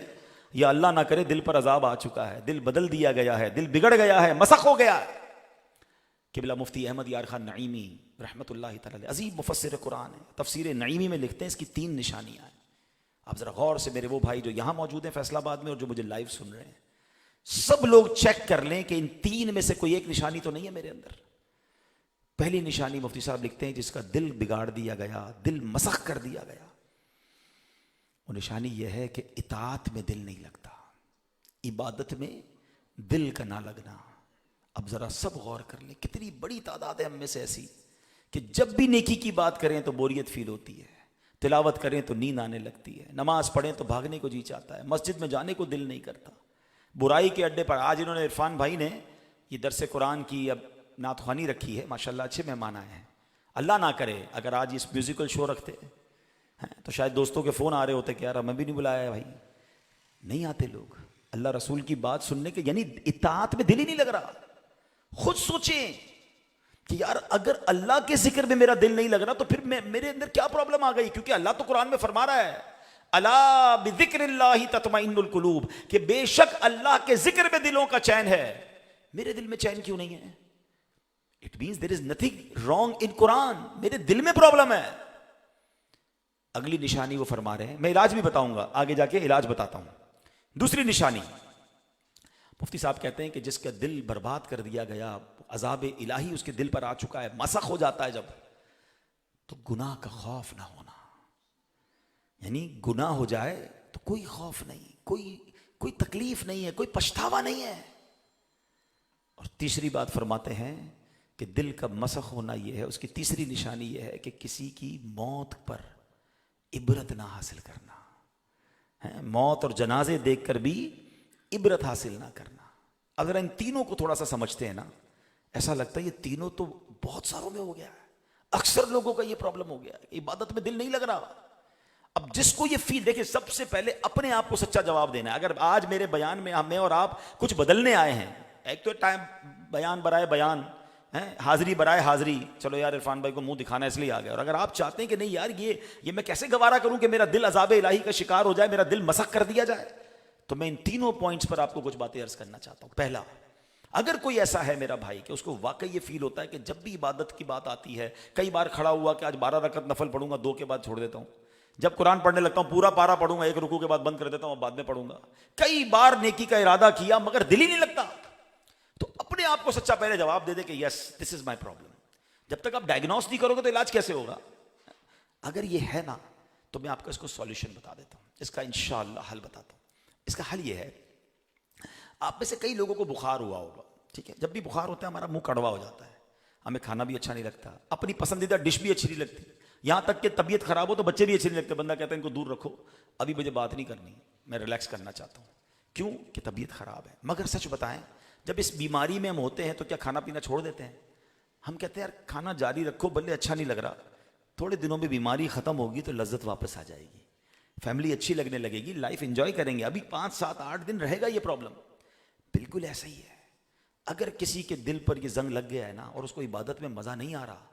یا اللہ نہ کرے دل پر عذاب آ چکا ہے، دل بدل دیا گیا ہے، دل بگڑ گیا ہے، مسخ ہو گیا ہے. قبلہ مفتی احمد یار خان نعیمی رحمۃ اللہ تعالی علیہ، عظیم مفسر قرآن ہے، تفسیر نعیمی میں لکھتے ہیں اس کی 3 نشانیاں ہیں. آپ ذرا غور سے، میرے وہ بھائی جو یہاں موجود ہیں فیصل آباد میں اور جو مجھے لائیو سن رہے ہیں، سب لوگ چیک کر لیں کہ ان 3 میں سے کوئی ایک نشانی تو نہیں ہے میرے اندر. پہلی نشانی مفتی صاحب لکھتے ہیں جس کا دل بگاڑ دیا گیا، دل مسخ کر دیا گیا، وہ نشانی یہ ہے کہ اطاعت میں دل نہیں لگتا، عبادت میں دل کا نہ لگنا. اب ذرا سب غور کر لیں، کتنی بڑی تعداد ہے ہم میں سے ایسی کہ جب بھی نیکی کی بات کریں تو بوریت فیل ہوتی ہے، تلاوت کریں تو نیند آنے لگتی ہے، نماز پڑھیں تو بھاگنے کو جی چاہتا ہے، مسجد میں جانے کو دل نہیں کرتا. برائی کے اڈے پر آج انہوں نے عرفان بھائی نے یہ درس قرآن کی اب نعت خوانی رکھی ہے، ماشاءاللہ اچھے مہمان آئے ہیں. اللہ نہ کرے اگر آج اس میوزیکل شو رکھتے تو شاید دوستوں کے فون آ رہے ہوتے کہ یار ہمیں بھی نہیں بلایا ہے. بھائی نہیں آتے لوگ اللہ رسول کی بات سننے کے، یعنی اطاعت میں دل ہی نہیں لگ رہا. خود سوچیں کہ یار اگر اللہ کے ذکر میں میرا دل نہیں لگ رہا تو پھر میرے اندر کیا پرابلم آ گئی؟ کیونکہ اللہ تو قرآن میں فرما رہا ہے الا بذکر اللہ تطمئن القلوب، کہ بے شک اللہ کے ذکر میں دلوں کا چین ہے. میرے دل میں چین کیوں نہیں ہے؟ It means there is nothing wrong in Quran. میرے دل میں پرابلم ہے. اگلی نشانی وہ فرما رہے ہیں، میں علاج بھی بتاؤں گا، آگے جا کے علاج بتاتا ہوں. دوسری نشانی مفتی صاحب کہتے ہیں کہ جس کا دل برباد کر دیا گیا، عذاب الہی اس کے دل پر آ چکا ہے، مسخ ہو جاتا ہے جب، تو گناہ کا خوف نہ ہونا. یعنی گناہ ہو جائے تو کوئی خوف نہیں، کوئی تکلیف نہیں ہے، کوئی پچھتاوا نہیں ہے. اور تیسری بات فرماتے ہیں کہ دل کا مسخ ہونا یہ ہے، اس کی تیسری نشانی یہ ہے کہ کسی کی موت پر عبرت نہ حاصل کرنا ہے، موت اور جنازے دیکھ کر بھی عبرت حاصل نہ کرنا. اگر ان تینوں کو تھوڑا سا سمجھتے ہیں نا، ایسا لگتا ہے یہ تینوں تو بہت ساروں میں ہو گیا ہے. اکثر لوگوں کا یہ پرابلم ہو گیا ہے، عبادت میں دل نہیں لگ رہا. اب جس کو یہ فیل، دیکھیں سب سے پہلے اپنے آپ کو سچا جواب دینا ہے. اگر آج میرے بیان میں میں اور آپ کچھ بدلنے آئے ہیں، ایک تو ٹائم بیان برائے بیان، حاضری برائے حاضری، چلو یار عرفان بھائی کو منہ دکھانا اس لیے آ گیا. اور اگر آپ چاہتے ہیں کہ نہیں یار یہ میں کیسے گوارا کروں کہ میرا دل عذاب الہی کا شکار ہو جائے، میرا دل مسخ کر دیا جائے، تو میں ان تینوں پوائنٹس پر آپ کو کچھ باتیں عرض کرنا چاہتا ہوں. پہلا، اگر کوئی ایسا ہے میرا بھائی کہ اس کو واقعی یہ فیل ہوتا ہے کہ جب بھی عبادت کی بات آتی ہے، کئی بار کھڑا ہوا کہ آج 12 رکعت نفل پڑھوں گا، 2 کے بعد چھوڑ دیتا ہوں. جب قرآن پڑھنے لگتا ہوں پورا پارا پڑھوں گا، 1 رکوع کے بعد بند کر دیتا ہوں، اب بعد میں پڑھوں گا. کئی بار نیکی کا ارادہ کیا مگر دل ہی نہیں لگتا. تو اپنے آپ کو سچا پہلے جواب دے دے کہ یس دس از مائی پرابلم. جب تک آپ ڈائگنوس نہیں کرو گے تو علاج کیسے ہوگا؟ اگر یہ ہے نا تو میں آپ کو اس کو سولوشن بتا دیتا ہوں، اس کا انشاءاللہ حل بتاتا ہوں. اس کا حل یہ ہے، آپ میں سے کئی لوگوں کو بخار ہوا ہوگا، ٹھیک ہے؟ جب بھی بخار ہوتا ہے ہمارا منہ کڑوا ہو جاتا ہے، ہمیں کھانا بھی اچھا نہیں لگتا، اپنی پسندیدہ ڈش بھی اچھی نہیں لگتی، یہاں تک کہ طبیعت خراب ہو تو بچے بھی اچھے نہیں لگتے. بندہ کہتا ہے ان کو دور رکھو، ابھی مجھے بات نہیں کرنی، میں ریلیکس کرنا چاہتا ہوں. کیوں کہ طبیعت خراب ہے. مگر سچ بتائیں، جب اس بیماری میں ہم ہوتے ہیں تو کیا کھانا پینا چھوڑ دیتے ہیں؟ ہم کہتے ہیں یار کھانا جاری رکھو، بلے اچھا نہیں لگ رہا، تھوڑے دنوں میں بیماری ختم ہوگی تو لذت واپس آ جائے گی، فیملی اچھی لگنے لگے گی، لائف انجوائے کریں گے. ابھی 5 7 8 دن رہے گا یہ پرابلم. بالکل ایسا ہی ہے. اگر کسی کے دل پر یہ زنگ لگ گیا ہے نا اور اس کو عبادت میں مزہ نہیں آ رہا،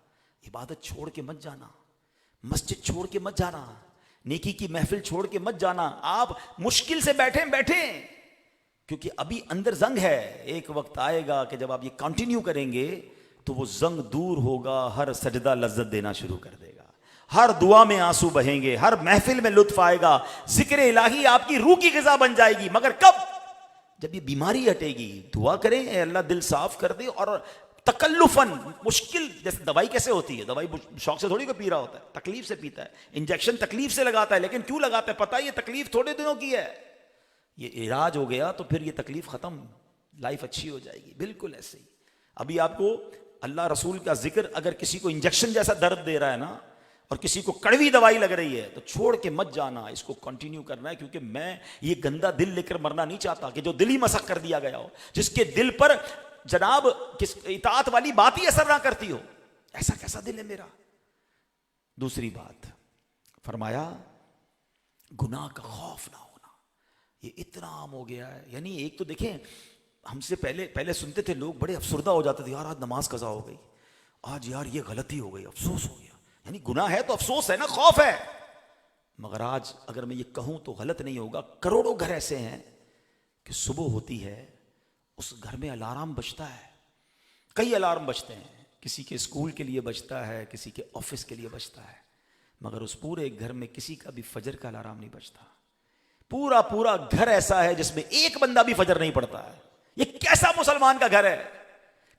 عبادت چھوڑ کے مت جانا، مسجد چھوڑ کے مت جانا، نیکی کی محفل چھوڑ کے مت جانا. آپ مشکل سے بیٹھیں کیونکہ ابھی اندر زنگ ہے. ایک وقت آئے گا کہ جب آپ یہ کنٹینیو کریں گے تو وہ زنگ دور ہوگا، ہر سجدہ لذت دینا شروع کر دے گا، ہر دعا میں آنسو بہیں گے، ہر محفل میں لطف آئے گا، ذکر الہی آپ کی روح کی غذا بن جائے گی. مگر کب؟ جب یہ بیماری ہٹے گی. دعا کریں اے اللہ دل صاف کر دے. اور تکلفاً مشکل، جیسے دوائی کیسے ہوتی ہے، دوائی شوق سے تھوڑی کو پی رہا ہوتا ہے، تکلیف سے پیتا ہے. انجیکشن تکلیف سے لگاتا ہے، لیکن کیوں لگاتا ہے؟ پتہ ہے یہ تکلیف تھوڑے دنوں کی ہے، یہ علاج ہو گیا تو پھر یہ تکلیف ختم، لائف اچھی ہو جائے گی. بالکل ایسے ہی ابھی آپ کو اللہ رسول کا ذکر، اگر کسی کو انجیکشن جیسا درد دے رہا ہے نا اور کسی کو کڑوی دوائی لگ رہی ہے تو چھوڑ کے مت جانا، اس کو کنٹینیو کرنا ہے. کیونکہ میں یہ گندا دل لے کر مرنا نہیں چاہتا کہ جو دل ہی مسخ کر دیا گیا ہو، جس کے دل پر جناب کس اطاعت والی بات ہی اثر نہ کرتی ہو. ایسا کیسا دل ہے میرا؟ دوسری بات فرمایا گناہ کا خوف نہ ہونا. یہ اتنا عام ہو گیا ہے. یعنی ایک تو دیکھیں، ہم سے پہلے سنتے تھے لوگ بڑے افسردہ ہو جاتے تھے، یار آج نماز قضا ہو گئی، آج یار یہ غلطی ہو گئی، افسوس ہو گیا. یعنی گناہ ہے تو افسوس ہے نا، خوف ہے. مگر آج اگر میں یہ کہوں تو غلط نہیں ہوگا، کروڑوں گھر ایسے ہیں کہ صبح ہوتی ہے اس گھر میں الارم بجتا ہے، کئی الارم بجتے ہیں، کسی کے اسکول کے لیے بجتا ہے، کسی کے آفس کے لیے بجتا ہے، مگر اس پورے گھر میں کسی کا بھی فجر کا الارم نہیں بجتا. پورا گھر ایسا ہے جس میں ایک بندہ بھی فجر نہیں پڑتا ہے. یہ کیسا مسلمان کا گھر ہے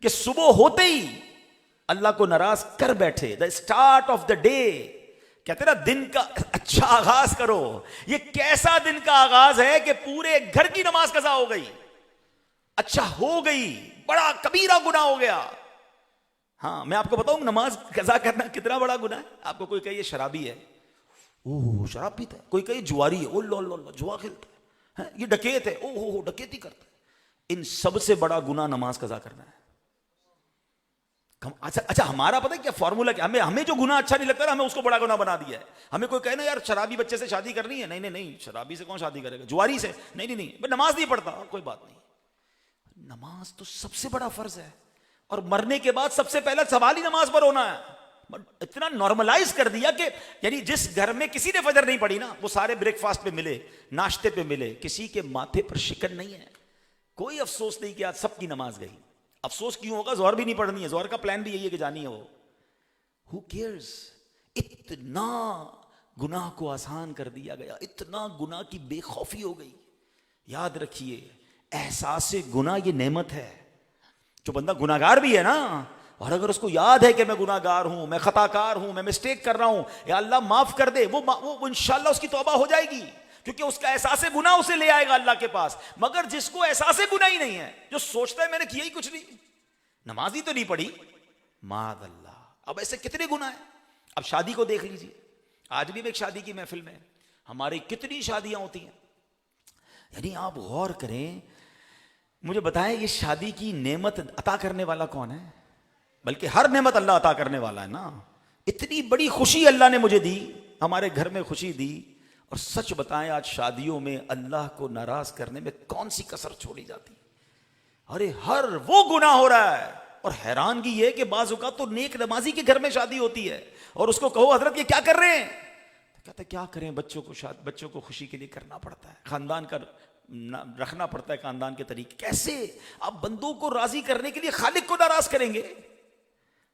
کہ صبح ہوتے ہی اللہ کو ناراض کر بیٹھے. The start of the day, کہتے نا دن کا اچھا آغاز کرو. یہ کیسا دن کا آغاز ہے کہ پورے گھر کی نماز قضا ہو گئی، اچھا ہو گئی، بڑا کبیرہ گناہ ہو گیا. ہاں میں آپ کو بتاؤں نماز قضا کرنا کتنا بڑا گناہ ہے. آپ کو کوئی کہے یہ شرابی ہے، اوہ شراب پیتا ہے، کوئی کہے جواری ہے، او اللہ جوا کھیلتا ہے، یہ ڈکیت ہے، اوہ ڈکیتی کرتا ہے. ان سب سے بڑا گناہ نماز قضا کرنا ہے. اچھا ہمارا پتہ ہے کیا فارمولا کیا؟ ہمیں جو گناہ اچھا نہیں لگتا نا، ہمیں اس کو بڑا گناہ بنا دیا ہے. ہمیں کوئی کہے نا یار شرابی بچے سے شادی کرنی ہے، نہیں شرابی سے کون شادی کرے گا، جواری سے، نہیں نماز نہیں پڑھتا، کوئی بات نہیں. نماز تو سب سے بڑا فرض ہے، اور مرنے کے بعد سب سے پہلا سوال ہی نماز پر ہونا ہے. اتنا نارملائز کر دیا کہ یعنی جس گھر میں کسی نے فجر نہیں پڑھی نا، وہ سارے بریک فاسٹ پہ ملے، ناشتے پہ ملے، کسی کے ماتھے پر شکن نہیں ہے، کوئی افسوس نہیں کہ آج سب کی نماز گئی. افسوس کیوں ہوگا؟ ظہر بھی نہیں پڑھنی ہے، ظہر کا پلان بھی یہی ہے کہ جانی ہے وہ. Who cares؟ اتنا گناہ کو آسان کر دیا گیا، اتنا گناہ کی بے خوفی ہو گئی. یاد رکھیے احساس گناہ یہ نعمت ہے. جو بندہ گناہگار بھی ہے نا، اور اگر اس کو یاد ہے کہ میں گناہگار ہوں، میں خطا کار ہوں، میں مسٹیک کر رہا ہوں، یا اللہ معاف کر دے، وہ انشاءاللہ اس کی توبہ ہو جائے گی، کیونکہ اس کا احساس گناہ اسے لے آئے گا اللہ کے پاس. مگر جس کو احساس گناہ ہی نہیں ہے، جو سوچتا ہے میں نے کیا ہی کچھ نہیں، نماز ہی تو نہیں پڑھی، معاذ اللہ. اب ایسے کتنے گناہ ہیں. اب شادی کو دیکھ لیجیے، آج بھی میں ایک شادی کی محفل میں، ہماری کتنی شادیاں ہوتی ہیں، یعنی آپ غور کریں، مجھے بتائیں یہ شادی کی نعمت عطا کرنے والا کون ہے؟ بلکہ ہر نعمت اللہ عطا کرنے والا ہے نا. اتنی بڑی خوشی اللہ نے مجھے دی، ہمارے گھر میں خوشی دی. اور سچ بتائیں آج شادیوں میں اللہ کو ناراض کرنے میں کون سی کسر چھوڑی جاتی؟ ارے ہر وہ گناہ ہو رہا ہے. اور حیرانگی یہ کہ بعض اوقات تو نیک نمازی کے گھر میں شادی ہوتی ہے اور اس کو کہو حضرت یہ کیا کر رہے ہیں، کہتے کیا کریں، بچوں کو خوشی کے لیے کرنا پڑتا ہے، خاندان کا رکھنا پڑتا ہے، خاندان کے طریقے. کیسے آپ بندوں کو راضی کرنے کے لیے خالق کو ناراض کریں گے؟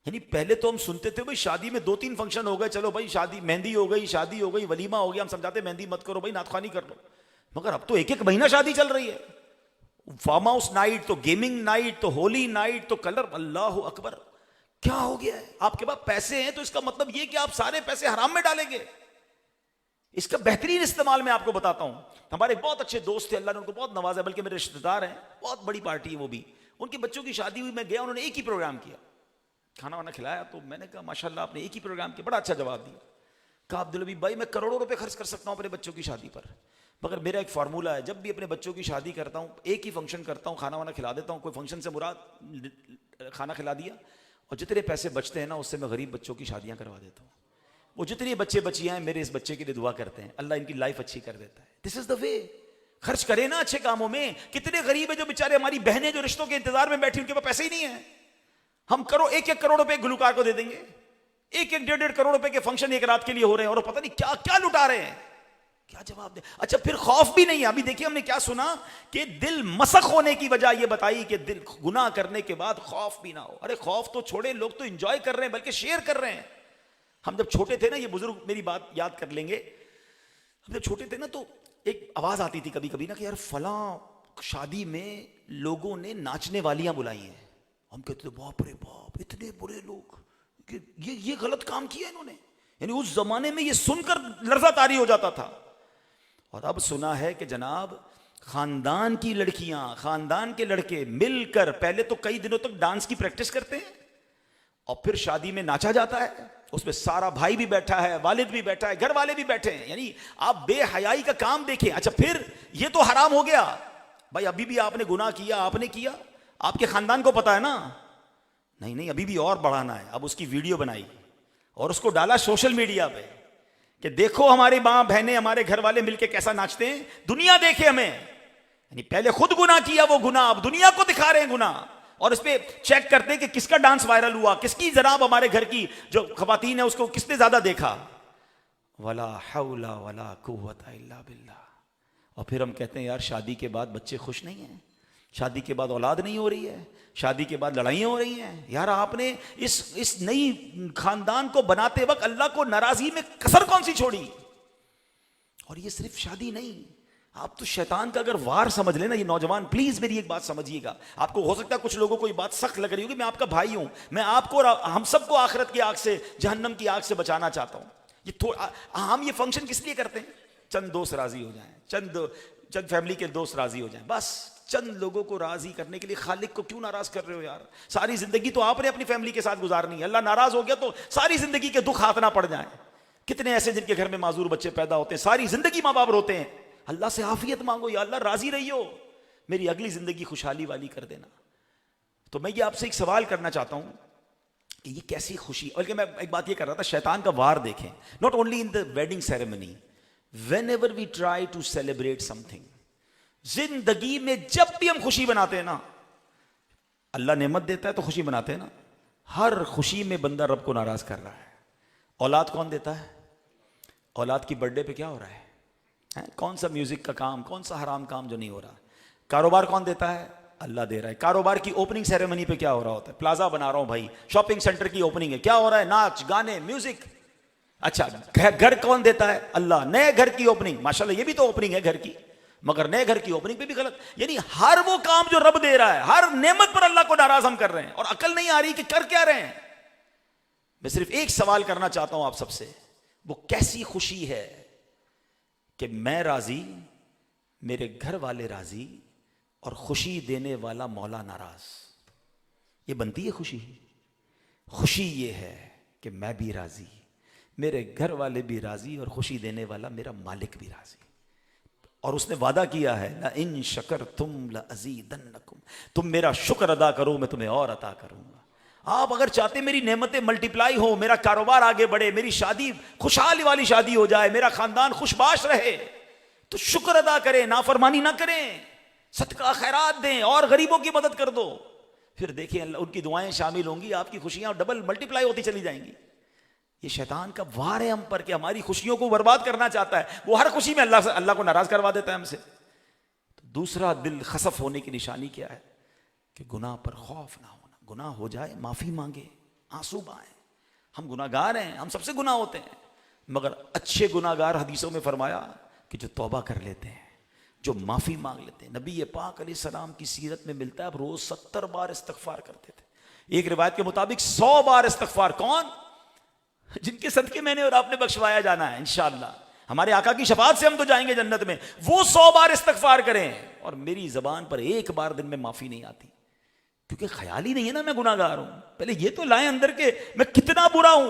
یعنی پہلے تو ہم سنتے تھے بھائی شادی میں 2-3 فنکشن ہو گئے، چلو بھائی شادی مہندی ہو گئی، شادی ہو گئی، ولیمہ ہو گیا، ہم سمجھاتے مہندی مت کرو بھائی، نعت خوانی کر لو. مگر اب تو 1 مہینہ شادی چل رہی ہے، فارم ہاؤس نائٹ، تو گیمنگ نائٹ، تو ہولی نائٹ، تو کلر. اللہ اکبر، کیا ہو گیا ہے؟ آپ کے پاس پیسے ہیں تو اس کا مطلب یہ کہ آپ سارے پیسے حرام میں ڈالیں گے؟ اس کا بہترین استعمال میں آپ کو بتاتا ہوں. ہمارے بہت اچھے دوست تھے، اللہ نے ان کو بہت نوازا، بلکہ میرے رشتہ دار ہیں، بہت بڑی پارٹی ہے وہ بھی. ان کے بچوں کی شادی ہوئی، میں گیا، انہوں نے ایک ہی پروگرام کیا، کھانا وانا کھلایا. تو میں نے کہا ماشاءاللہ آپ نے ایک ہی پروگرام کیا، بڑا اچھا جواب دیا. کہا عبدالحبیب بھائی میں کروڑوں روپے خرچ کر سکتا ہوں اپنے بچوں کی شادی پر، مگر میرا ایک فارمولہ ہے، جب بھی اپنے بچوں کی شادی کرتا ہوں ایک ہی فنکشن کرتا ہوں، کھانا وانا کھلا دیتا ہوں. کوئی فنکشن سے مراد کھانا کھلا دیا، اور جتنے پیسے بچتے ہیں نا اس سے میں غریب بچوں کی شادیاں کروا دیتا ہوں. وہ جتنے بچے بچیاں ہیں میرے اس بچے کے لیے دعا کرتے ہیں، اللہ ان کی لائف اچھی کر دیتا ہے. دس از دا وے. خرچ کریں نا اچھے کاموں میں. کتنے غریب ہیں جو بیچارے، ہماری بہنیں جو رشتوں کے انتظار میں بیٹھی، ان کے پاس پیسے ہی نہیں ہیں. ہم کرو 1-1 کروڑ روپے گلوکار کو دے دیں گے، 1-1 1.5 کروڑ روپے کے فنکشن ایک رات کے لیے ہو رہے ہیں، اور پتہ نہیں کیا کیا لٹا رہے ہیں. کیا جواب دیں؟ اچھا پھر خوف بھی نہیں ہے. ابھی دیکھیے ہم نے کیا سنا کہ دل مسخ ہونے کی وجہ یہ بتائی کہ دل گناہ کرنے کے بعد خوف بھی نہ ہو. ارے خوف تو چھوڑے، لوگ تو انجوائے کر رہے ہیں، بلکہ شیئر کر رہے ہیں. ہم جب چھوٹے تھے نا، یہ بزرگ میری بات یاد کر لیں گے، ہم جب چھوٹے تھے نا تو ایک آواز آتی تھی کبھی کبھی نا کہ یار فلاں شادی میں لوگوں نے ناچنے والیاں بلائی ہیں. ہم کہتے تھے باپ رے باپ، اتنے برے لوگ، کہ یہ غلط کام کیا انہوں نے. یعنی اس زمانے میں یہ سن کر لرزہ طاری ہو جاتا تھا. اور اب سنا ہے کہ جناب خاندان کی لڑکیاں، خاندان کے لڑکے مل کر پہلے تو کئی دنوں تک ڈانس کی پریکٹس کرتے ہیں، اور پھر شادی میں ناچا جاتا ہے. اس میں سارا بھائی بھی بیٹھا ہے، والد بھی بیٹھا ہے، گھر والے بھی بیٹھے ہیں. یعنی آپ بے حیائی کا کام دیکھیں. اچھا پھر یہ تو حرام ہو گیا بھائی، ابھی بھی آپ نے گناہ کیا، آپ نے کیا، آپ کے خاندان کو پتا ہے نا. نہیں ابھی بھی اور بڑھانا ہے. اب اس کی ویڈیو بنائی اور اس کو ڈالا سوشل میڈیا پہ کہ دیکھو ہماری ماں بہنیں، ہمارے گھر والے مل کے کیسا ناچتے ہیں، دنیا دیکھے ہمیں. یعنی پہلے خود گناہ کیا وہ گناہ، اب دنیا کو دکھا رہے ہیں گناہ. اور اس پہ چیک کرتے ہیں کہ کس کا ڈانس وائرل ہوا، کس کی جناب ہمارے گھر کی جو خواتین ہیں اس کو کس نے زیادہ دیکھا. ولا حول ولا قوت الا باللہ. اور پھر ہم کہتے ہیں یار شادی کے بعد بچے خوش نہیں ہیں، شادی کے بعد اولاد نہیں ہو رہی ہے، شادی کے بعد لڑائیاں ہو رہی ہیں. یار آپ نے اس نئی خاندان کو بناتے وقت اللہ کو ناراضی میں کسر کون سی چھوڑی؟ اور یہ صرف شادی نہیں، آپ تو شیطان کا اگر وار سمجھ لیں نا. یہ نوجوان پلیز میری ایک بات سمجھیے گا. آپ کو ہو سکتا ہے کچھ لوگوں کو یہ بات سخت لگ رہی ہوگی، میں آپ کا بھائی ہوں، میں آپ کو اور ہم سب کو آخرت کی آگ سے، جہنم کی آگ سے بچانا چاہتا ہوں. ہم یہ فنکشن کس لیے کرتے ہیں؟ چند دوست راضی ہو جائیں، چند فیملی کے دوست راضی ہو جائیں، بس چند لوگوں کو راضی کرنے کے لیے. خالق کو کیوں ناراض کر رہے ہو یار؟ ساری زندگی تو آپ نے اپنی فیملی کے ساتھ گزارنی ہے. اللہ ناراض ہو گیا تو ساری زندگی کے دکھ ہاتھ نہ پڑ جائیں. کتنے ایسے جن کے گھر میں معذور بچے پیدا ہوتے ہیں، ساری زندگی ماں باپ روتے ہیں. اللہ سے عافیت مانگو، یا اللہ راضی رہیو، میری اگلی زندگی خوشحالی والی کر دینا. تو میں یہ آپ سے ایک سوال کرنا چاہتا ہوں کہ یہ کیسی خوشی. بلکہ میں ایک بات یہ کر رہا تھا، شیطان کا وار دیکھیں. Not only in the wedding ceremony, whenever we try to celebrate something. زندگی میں جب بھی ہم خوشی بناتے ہیں نا، اللہ نعمت دیتا ہے تو خوشی بناتے ہیں نا، ہر خوشی میں بندہ رب کو ناراض کر رہا ہے. اولاد کون دیتا ہے؟ اولاد کی برتھ ڈے پہ کیا ہو رہا ہے؟ کون سا میوزک کا کام، کون سا حرام کام جو نہیں ہو رہا؟ کاروبار کون دیتا ہے؟ اللہ دے رہا ہے. کاروبار کی اوپننگ سیریمنی پہ کیا ہو رہا ہوتا ہے؟ پلازا بنا رہا ہوں بھائی، شاپنگ سینٹر کی اوپننگ ہے، کیا ہو رہا ہے؟ ناچ گانے میوزک. اچھا گھر کون دیتا ہے؟ اللہ. نئے گھر کی اوپننگ، ماشاءاللہ یہ بھی تو اوپننگ ہے گھر کی، مگر نئے گھر کی اوپننگ پہ بھی غلط. یعنی ہر وہ کام جو رب دے رہا ہے، ہر نعمت پر اللہ کو ناراض ہم کر رہے ہیں، اور عقل نہیں آ رہی کہ کر کیا رہے ہیں. میں صرف ایک سوال کرنا چاہتا ہوں آپ سب سے، وہ کیسی خوشی ہے کہ میں راضی، میرے گھر والے راضی، اور خوشی دینے والا مولا ناراض. یہ بنتی ہے خوشی؟ خوشی یہ ہے کہ میں بھی راضی، میرے گھر والے بھی راضی اور خوشی دینے والا میرا مالک بھی راضی. اور اس نے وعدہ کیا ہے لَإِن شَكَرْتُمْ لَأَزِيدَنَّكُمْ, تم میرا شکر ادا کرو میں تمہیں اور عطا کروں گا. آپ اگر چاہتے میری نعمتیں ملٹیپلائی ہو, میرا کاروبار آگے بڑھے, میری شادی خوشحالی والی شادی ہو جائے, میرا خاندان خوش باش رہے, تو شکر ادا کریں, نافرمانی نہ کریں, صدقہ خیرات دیں اور غریبوں کی مدد کر دو. پھر دیکھیں ان کی دعائیں شامل ہوں گی, آپ کی خوشیاں ڈبل ملٹیپلائی ہوتی چلی جائیں گی. یہ شیطان کا وار ہے ہم پر کہ ہماری خوشیوں کو برباد کرنا چاہتا ہے. وہ ہر خوشی میں اللہ کو ناراض کروا دیتا ہے ہم سے. تو دوسرا دل خسف ہونے کی نشانی کیا ہے کہ گناہ پر خوف نہ ہونا. گناہ ہو جائے معافی مانگے, آنسو بہائیں. ہم گناہ گار ہیں, ہم سب سے گناہ ہوتے ہیں, مگر اچھے گناہ گار حدیثوں میں فرمایا کہ جو توبہ کر لیتے ہیں, جو معافی مانگ لیتے ہیں. نبی پاک علیہ السلام کی سیرت میں ملتا ہے اب روز 70 بار استغفار کرتے تھے. ایک روایت کے مطابق 100 بار استغفار. کون؟ جن کے صدقے میں نے اور آپ نے بخشوایا جانا ہے انشاءاللہ. ہمارے آقا کی شفاعت سے ہم تو جائیں گے جنت میں. وہ 100 بار استغفار کریں. اور میری زبان پر ایک بار دن میں معافی نہیں آتی, کیونکہ خیال ہی نہیں ہے نا میں گناہ گار ہوں. پہلے یہ تو لائیں اندر کے میں کتنا برا ہوں.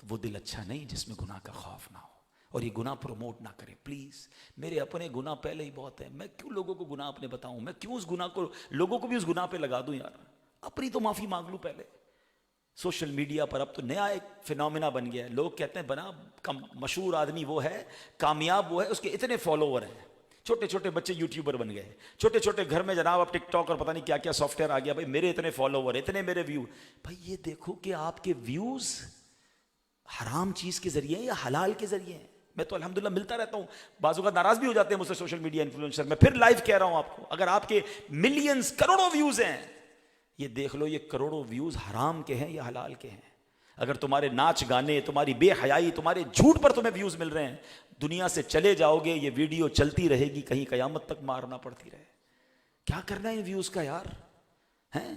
تو وہ دل اچھا نہیں جس میں گناہ کا خوف نہ ہو, اور یہ گناہ پروموٹ نہ کرے. پلیز, میرے اپنے گناہ پہلے ہی بہت ہیں, میں کیوں لوگوں کو گناہ اپنے بتاؤں, میں کیوں اس گناہ کو لوگوں کو بھی اس گناہ پہ لگا دوں یار. اپنی تو معافی مانگ لوں پہلے. سوشل میڈیا پر اب تو نیا ایک فینومینا بن گیا ہے. لوگ کہتے ہیں بنا مشہور آدمی وہ ہے, کامیاب وہ ہے, اس کے اتنے فالوور ہیں. چھوٹے چھوٹے بچے یوٹیوبر بن گئے, چھوٹے چھوٹے گھر میں جناب اب ٹک ٹاک اور پتہ نہیں کیا کیا سافٹ ویئر آ گیا. بھائی میرے اتنے فالوور, اتنے میرے ویو. بھائی یہ دیکھو کہ آپ کے ویوز حرام چیز کے ذریعے یا حلال کے ذریعے ہیں. میں تو الحمدللہ ملتا رہتا ہوں, بعض اوقات ناراض بھی ہو جاتے ہیں مجھ سے سوشل میڈیا انفلوئنسر. میں پھر لائیو کہہ رہا ہوں آپ کو, اگر آپ کے ملینز کروڑوں ویوز ہیں, یہ دیکھ لو یہ کروڑوں ویوز حرام کے ہیں یا حلال کے ہیں. اگر تمہارے ناچ گانے, تمہاری بے حیائی, تمہارے جھوٹ پر تمہیں ویوز مل رہے ہیں, دنیا سے چلے جاؤ گے, یہ ویڈیو چلتی رہے گی, کہیں قیامت تک مارنا پڑتی رہے. کیا کرنا ہے ویوز کا یار, ہیں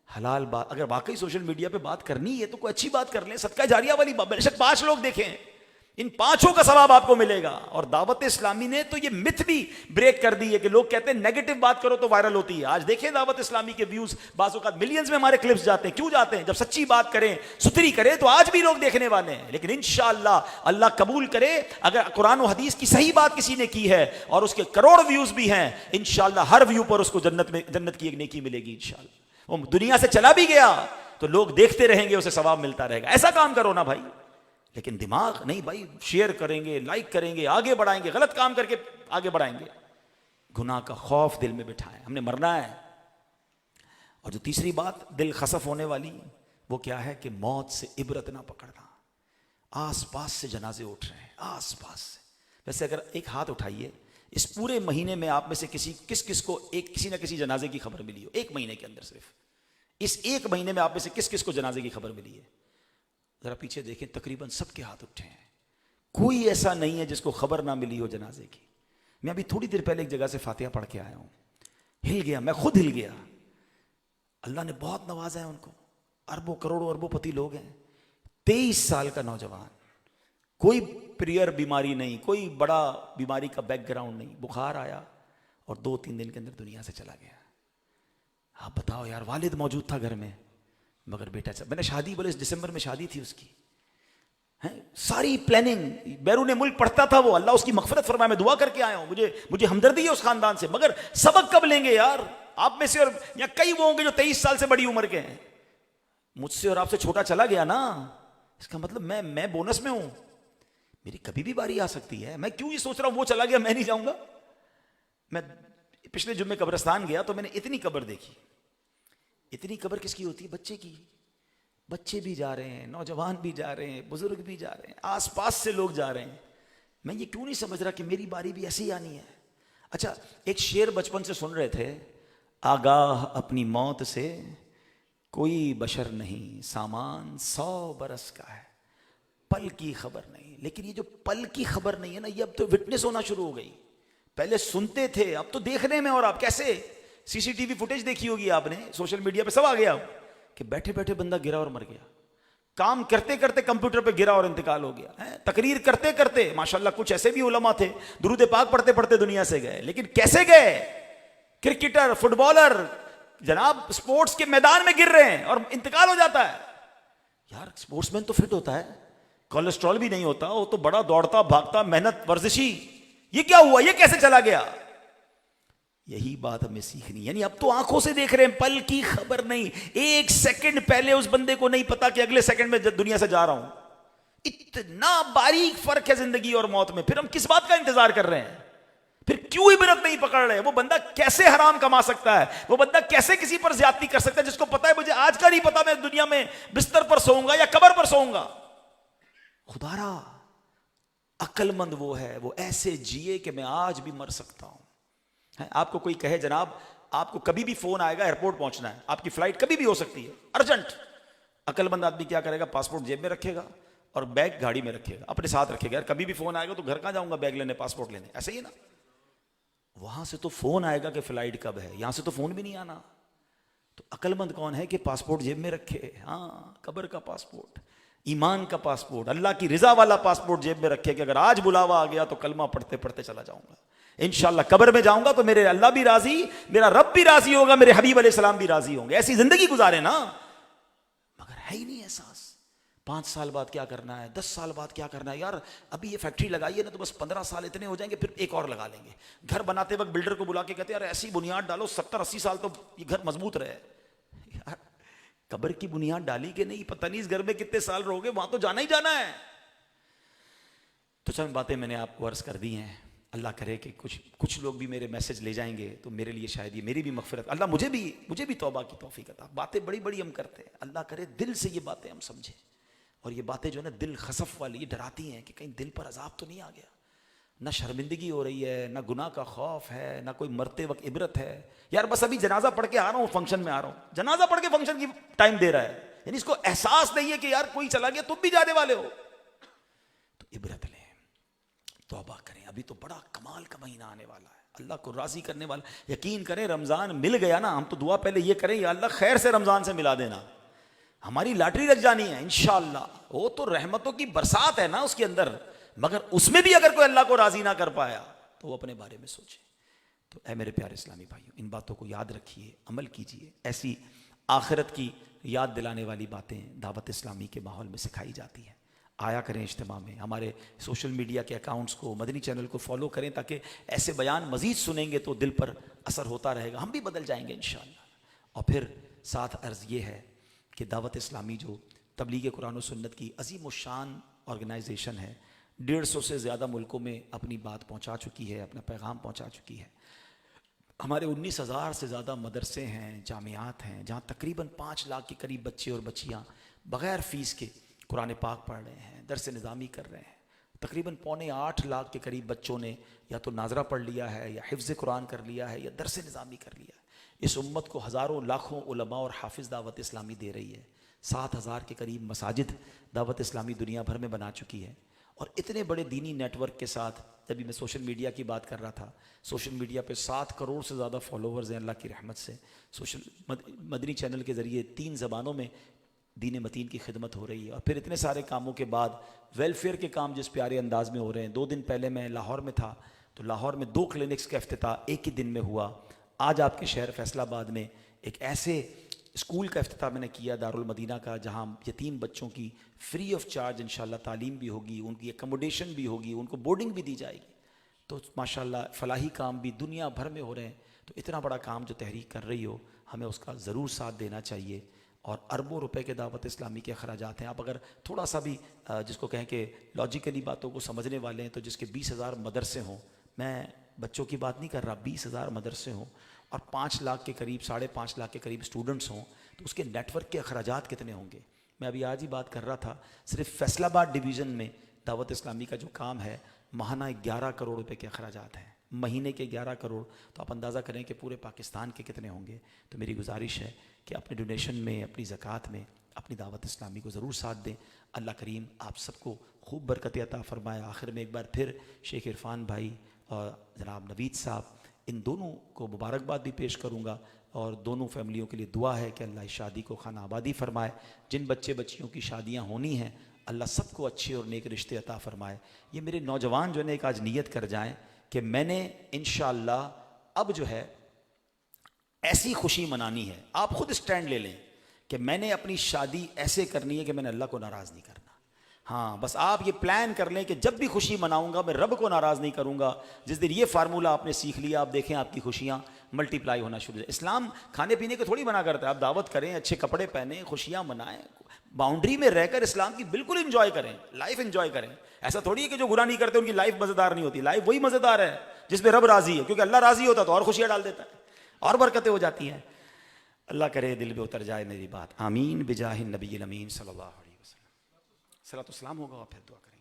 حلال بات. اگر واقعی سوشل میڈیا پہ بات کرنی ہے تو کوئی اچھی بات کر لیں, صدقہ جاریہ والی بات. بے شک 5 لوگ دیکھیں, ان 5 کا ثواب آپ کو ملے گا. اور دعوت اسلامی نے تو یہ متھ بھی بریک کر دی ہے کہ لوگ کہتے ہیں نیگیٹو بات کرو تو وائرل ہوتی ہے. آج دیکھیں دعوت اسلامی کے ویوز بعض اوقات ملینز میں ہمارے کلپس جاتے ہیں. کیوں جاتے ہیں؟ جب سچی بات کریں, ستھری کریں, تو آج بھی لوگ دیکھنے والے ہیں. لیکن انشاءاللہ اللہ قبول کرے, اگر قرآن و حدیث کی صحیح بات کسی نے کی ہے اور اس کے کروڑ ویوز بھی ہیں, انشاءاللہ ہر ویو پر اس کو جنت کی ایک نیکی ملے گی انشاءاللہ. وہ دنیا سے چلا بھی گیا تو لوگ دیکھتے رہیں گے, اسے ثواب ملتا رہے گا. ایسا کام کرو نا بھائی. لیکن دماغ نہیں بھائی, شیئر کریں گے, لائک کریں گے, آگے بڑھائیں گے, غلط کام کر کے آگے بڑھائیں گے. گناہ کا خوف دل میں بٹھائیں, ہم نے مرنا ہے. اور جو تیسری بات دل خسف ہونے والی وہ کیا ہے کہ موت سے عبرت نہ پکڑنا. آس پاس سے جنازے اٹھ رہے ہیں, آس پاس سے. ویسے اگر ایک ہاتھ اٹھائیے, اس پورے مہینے میں آپ میں سے کس کو کسی نہ کسی جنازے کی خبر ملی ہو؟ ایک مہینے کے اندر, صرف اس ایک مہینے میں آپ میں سے کس کو جنازے کی خبر ملی ہے؟ ذرا پیچھے دیکھیں, تقریباً سب کے ہاتھ اٹھے ہیں. کوئی ایسا نہیں ہے جس کو خبر نہ ملی ہو جنازے کی. میں ابھی تھوڑی دیر پہلے ایک جگہ سے فاتحہ پڑھ کے آیا ہوں, ہل گیا, میں خود ہل گیا. اللہ نے بہت نوازا ہے ان کو, اربوں کروڑوں اربوں پتی لوگ ہیں. 23 سال کا نوجوان, کوئی پریئر بیماری نہیں, کوئی بڑا بیماری کا بیک گراؤنڈ نہیں, بخار آیا اور 2-3 دن کے اندر دنیا سے چلا گیا. آپ بتاؤ یار, والد موجود تھا گھر میں مگر بیٹا میں نے شادی بولے, اس دسمبر میں شادی تھی اس کی, ساری پلاننگ بیرون ملک پڑھتا تھا وہ, اللہ اس کی مغفرت فرمائے, میں دعا کر کے آیا ہوں, مجھے ہمدردی ہے اس خاندان سے. مگر سبق کب لیں گے یار آپ میں سے؟ اور یا کئی وہ ہوں گے جو 23 سال سے بڑی عمر کے ہیں. مجھ سے اور آپ سے چھوٹا چلا گیا نا, اس کا مطلب میں بونس میں ہوں, میری کبھی بھی باری آ سکتی ہے. میں کیوں یہ سوچ رہا ہوں وہ چلا گیا میں نہیں جاؤں گا. میں پچھلے جمعے قبرستان گیا تو میں نے اتنی قبر دیکھی. اتنی قبر کس کی ہوتی ہے؟ بچے کی. بچے بھی جا رہے ہیں, نوجوان بھی جا رہے ہیں, بزرگ بھی جا رہے ہیں, آس پاس سے لوگ جا رہے ہیں. میں یہ کیوں نہیں سمجھ رہا کہ میری باری بھی ایسی ہی آنی ہے. اچھا, ایک شعر بچپن سے سن رہے تھے, آگاہ اپنی موت سے کوئی بشر نہیں, سامان 100 برس کا ہے, پل کی خبر نہیں. لیکن یہ جو پل کی خبر نہیں ہے نا, یہ اب تو وٹنس ہونا شروع ہو گئی. پہلے سنتے تھے, اب تو دیکھنے میں. اور آپ کیسے CCTV فوٹیج دیکھی ہوگی آپ نے, سوشل میڈیا پہ سب آ گیا کہ بیٹھے بیٹھے بندہ گرا اور مر گیا, کام کرتے کرتے کمپیوٹر پہ گرا اور انتقال ہو گیا, تقریر کرتے کرتے. ماشاءاللہ کچھ ایسے بھی علماء تھے درود پاک پڑھتے پڑھتے دنیا سے گئے. لیکن کیسے گئے؟ کرکٹر, فٹ بالر جناب سپورٹس کے میدان میں گر رہے ہیں اور انتقال ہو جاتا ہے. یار اسپورٹس مین تو فٹ ہوتا ہے, کولیسٹرول بھی نہیں ہوتا, وہ تو بڑا دوڑتا بھاگتا محنت ورزشی, یہ کیا ہوا, یہ کیسے چلا گیا؟ یہی بات ہمیں سیکھنی. یعنی اب تو آنکھوں سے دیکھ رہے ہیں, پل کی خبر نہیں, ایک سیکنڈ پہلے اس بندے کو نہیں پتا کہ اگلے سیکنڈ میں دنیا سے جا رہا ہوں. اتنا باریک فرق ہے زندگی اور موت میں. پھر ہم کس بات کا انتظار کر رہے ہیں؟ پھر کیوں عبرت نہیں پکڑ رہے؟ وہ بندہ کیسے حرام کما سکتا ہے, وہ بندہ کیسے کسی پر زیادتی کر سکتا ہے جس کو پتا ہے مجھے آج کا نہیں پتا میں دنیا میں بستر پر سوؤں گا یا قبر پر سوؤں گا. خدا را عقل مند وہ ہے, وہ ایسے جیے کہ میں آج بھی مر سکتا ہوں. آپ کو کوئی کہے جناب آپ کو کبھی بھی فون آئے گا, ایئرپورٹ پہنچنا ہے, آپ کی فلائٹ کبھی بھی ہو سکتی ہے ارجنٹ, عقل مند آدمی کیا کرے گا؟ پاسپورٹ جیب میں رکھے گا اور بیگ گاڑی میں رکھے گا, اپنے ساتھ رکھے گا. یار کبھی بھی فون آئے گا تو گھر کہاں جاؤں گا بیگ لینے, پاسپورٹ لینے, ایسے ہی نا. وہاں سے تو فون آئے گا کہ فلائٹ کب ہے, یہاں سے تو فون بھی نہیں آنا. تو عقل مند کون ہے کہ پاسپورٹ جیب میں رکھے؟ ہاں, قبر کا پاسپورٹ, ایمان کا پاسپورٹ, اللہ کی رضا والا پاسپورٹ جیب میں رکھے کہ اگر آج بلاوا آ گیا تو کلمہ پڑھتے پڑھتے چلا جاؤں گا. انشاءاللہ قبر میں جاؤں گا تو میرے اللہ بھی راضی, میرا رب بھی راضی ہوگا, میرے حبیب علیہ السلام بھی راضی ہوں گے. ایسی زندگی گزارے نا. مگر ہے ہی نہیں احساس. 5 سال بعد کیا کرنا ہے, 10 سال بعد کیا کرنا ہے. یار ابھی یہ فیکٹری لگائیے نا تو بس 15 سال اتنے ہو جائیں گے, پھر ایک اور لگا لیں گے. گھر بناتے وقت بلڈر کو بلا کے کہتے ہیں یار ایسی بنیاد ڈالو 70-80 سال تو یہ گھر مضبوط رہے. یار قبر کی بنیاد ڈالی کہ نہیں, پتہ نہیں اس گھر میں کتنے سال رہو گے, وہاں تو جانا ہی جانا ہے. تو چند باتیں میں نے آپ کو عرض کر دی ہیں. اللہ کرے کہ کچھ لوگ بھی میرے میسج لے جائیں گے تو میرے لیے شاید یہ میری بھی مغفرت, اللہ مجھے بھی توبہ کی توفیق عطا. باتیں بڑی بڑی ہم کرتے ہیں, اللہ کرے دل سے یہ باتیں ہم سمجھیں. اور یہ باتیں جو ہے نا دل خسف والی, یہ ڈراتی ہیں کہ کہیں دل پر عذاب تو نہیں آ گیا. نہ شرمندگی ہو رہی ہے, نہ گناہ کا خوف ہے, نہ کوئی مرتے وقت عبرت ہے. یار بس ابھی جنازہ پڑھ کے آ رہا ہوں, فنکشن میں آ رہا ہوں, جنازہ پڑھ کے فنکشن کی ٹائم دے رہا ہے. یعنی اس کو احساس نہیں ہے کہ یار کوئی چلا گیا تم بھی جانے والے ہو. تو عبرت لیں, توبہ کریں. ابھی تو بڑا کمال کا مہینہ آنے والا ہے, اللہ کو راضی کرنے والا. یقین کریں رمضان مل گیا نا, ہم تو دعا پہلے یہ کریں یا اللہ خیر سے رمضان سے ملا دینا, ہماری لاٹری لگ جانی ہے انشاءاللہ. وہ تو رحمتوں کی برسات ہے نا اس کے اندر, مگر اس میں بھی اگر کوئی اللہ کو راضی نہ کر پایا تو وہ اپنے بارے میں سوچے. تو اے میرے پیارے اسلامی بھائیوں, ان باتوں کو یاد رکھیے, عمل کیجیے. ایسی آخرت کی یاد دلانے والی باتیں دعوت اسلامی کے ماحول میں سکھائی جاتی ہیں. آیا کریں اجتماع میں, ہمارے سوشل میڈیا کے اکاؤنٹس کو, مدنی چینل کو فالو کریں تاکہ ایسے بیان مزید سنیں گے تو دل پر اثر ہوتا رہے گا, ہم بھی بدل جائیں گے انشاءاللہ. اور پھر ساتھ عرض یہ ہے کہ دعوت اسلامی جو تبلیغ قرآن و سنت کی عظیم الشان آرگنائزیشن ہے, 150 سے زیادہ ملکوں میں اپنی بات پہنچا چکی ہے, اپنا پیغام پہنچا چکی ہے. ہمارے 19,000 سے زیادہ مدرسے ہیں, جامعات ہیں, جہاں تقریباً 5 لاکھ کے قریب بچے اور بچیاں بغیر فیس کے قرآن پاک پڑھ رہے ہیں, درس نظامی کر رہے ہیں. تقریباً 7.25 لاکھ کے قریب بچوں نے یا تو ناظرہ پڑھ لیا ہے, یا حفظ قرآن کر لیا ہے, یا درس نظامی کر لیا ہے. اس امت کو ہزاروں لاکھوں علماء اور حافظ دعوت اسلامی دے رہی ہے. 7,000 کے قریب مساجد دعوت اسلامی دنیا بھر میں بنا چکی ہے. اور اتنے بڑے دینی نیٹ ورک کے ساتھ, جبھی میں سوشل میڈیا کی بات کر رہا تھا, سوشل میڈیا پہ 7 کروڑ سے زیادہ فالوورز ہیں اللہ کی رحمت سے. مدنی چینل کے ذریعے 3 زبانوں میں دین متین کی خدمت ہو رہی ہے. اور پھر اتنے سارے کاموں کے بعد ویلفیئر کے کام جس پیارے انداز میں ہو رہے ہیں. 2 دن پہلے میں لاہور میں تھا, تو لاہور میں 2 کلینکس کا افتتاح ایک ہی دن میں ہوا. آج آپ کے شہر فیصل آباد میں ایک ایسے اسکول کا افتتاح میں نے کیا, دارالمدینہ کا, جہاں یتیم بچوں کی فری آف چارج انشاءاللہ تعلیم بھی ہوگی, ان کی ایکوموڈیشن بھی ہوگی, ان کو بورڈنگ بھی دی جائے گی. تو ماشاءاللہ فلاحی کام بھی دنیا بھر میں ہو رہے ہیں. تو اتنا بڑا کام جو تحریک کر رہی ہو, ہمیں اس کا ضرور ساتھ دینا چاہیے. اور اربوں روپے کے دعوت اسلامی کے اخراجات ہیں. آپ اگر تھوڑا سا بھی جس کو کہیں کہ لاجیکلی باتوں کو سمجھنے والے ہیں, تو جس کے 20,000 مدرسے ہوں, میں بچوں کی بات نہیں کر رہا, 20,000 مدرسے ہوں اور 5 لاکھ کے قریب 5.5 لاکھ کے قریب اسٹوڈنٹس ہوں, تو اس کے نیٹ ورک کے اخراجات کتنے ہوں گے. میں ابھی آج ہی بات کر رہا تھا, صرف فیصل آباد ڈویژن میں دعوت اسلامی کا جو کام ہے, ماہانہ 11 کروڑ روپے کے اخراجات ہیں, مہینے کے 11 کروڑ. تو آپ اندازہ کریں کہ پورے پاکستان کے کتنے ہوں گے. تو میری گزارش ہے کہ اپنے ڈونیشن میں, اپنی زکوٰۃ میں اپنی دعوت اسلامی کو ضرور ساتھ دیں. اللہ کریم آپ سب کو خوب برکت عطا فرمائے. آخر میں ایک بار پھر شیخ عرفان بھائی اور جناب نوید صاحب, ان دونوں کو مبارکباد بھی پیش کروں گا, اور دونوں فیملیوں کے لیے دعا ہے کہ اللہ اس شادی کو خانہ آبادی فرمائے. جن بچے بچیوں کی شادیاں ہونی ہیں, اللہ سب کو اچھے اور نیک رشتے عطا فرمائے. یہ میرے نوجوان جو ہے ایک آج نیت کر جائیں کہ میں نے انشاءاللہ اب جو ہے ایسی خوشی منانی ہے. آپ خود اسٹینڈ لے لیں کہ میں نے اپنی شادی ایسے کرنی ہے کہ میں نے اللہ کو ناراض نہیں کرنا. ہاں بس آپ یہ پلان کر لیں کہ جب بھی خوشی مناؤں گا میں رب کو ناراض نہیں کروں گا. جس دن یہ فارمولہ آپ نے سیکھ لیا آپ دیکھیں آپ کی خوشیاں ملٹی پلائی ہونا شروع ہو جائے. اسلام کھانے پینے کے تھوڑی منع کرتا ہے. آپ دعوت کریں, اچھے کپڑے پہنیں, خوشیاں منائیں, باؤنڈری میں رہ کر اسلام کی بالکل انجوائے کریں, لائف انجوائے کریں. ایسا تھوڑی ہے کہ جو گناہ نہیں کرتے ان کی لائف مزیدار نہیں ہوتی. لائف وہی مزیدار ہے جس میں رب راضی ہے, کیونکہ اللہ راضی ہوتا تو اور خوشیاں ڈال دیتا ہے اور برکتیں ہو جاتی ہیں. اللہ کرے دل پہ اتر جائے میری بات. آمین بجاہ النبی الامین صلی اللہ علیہ وسلم. صلاۃ والسلام ہوگا اور پھر دعا کریں.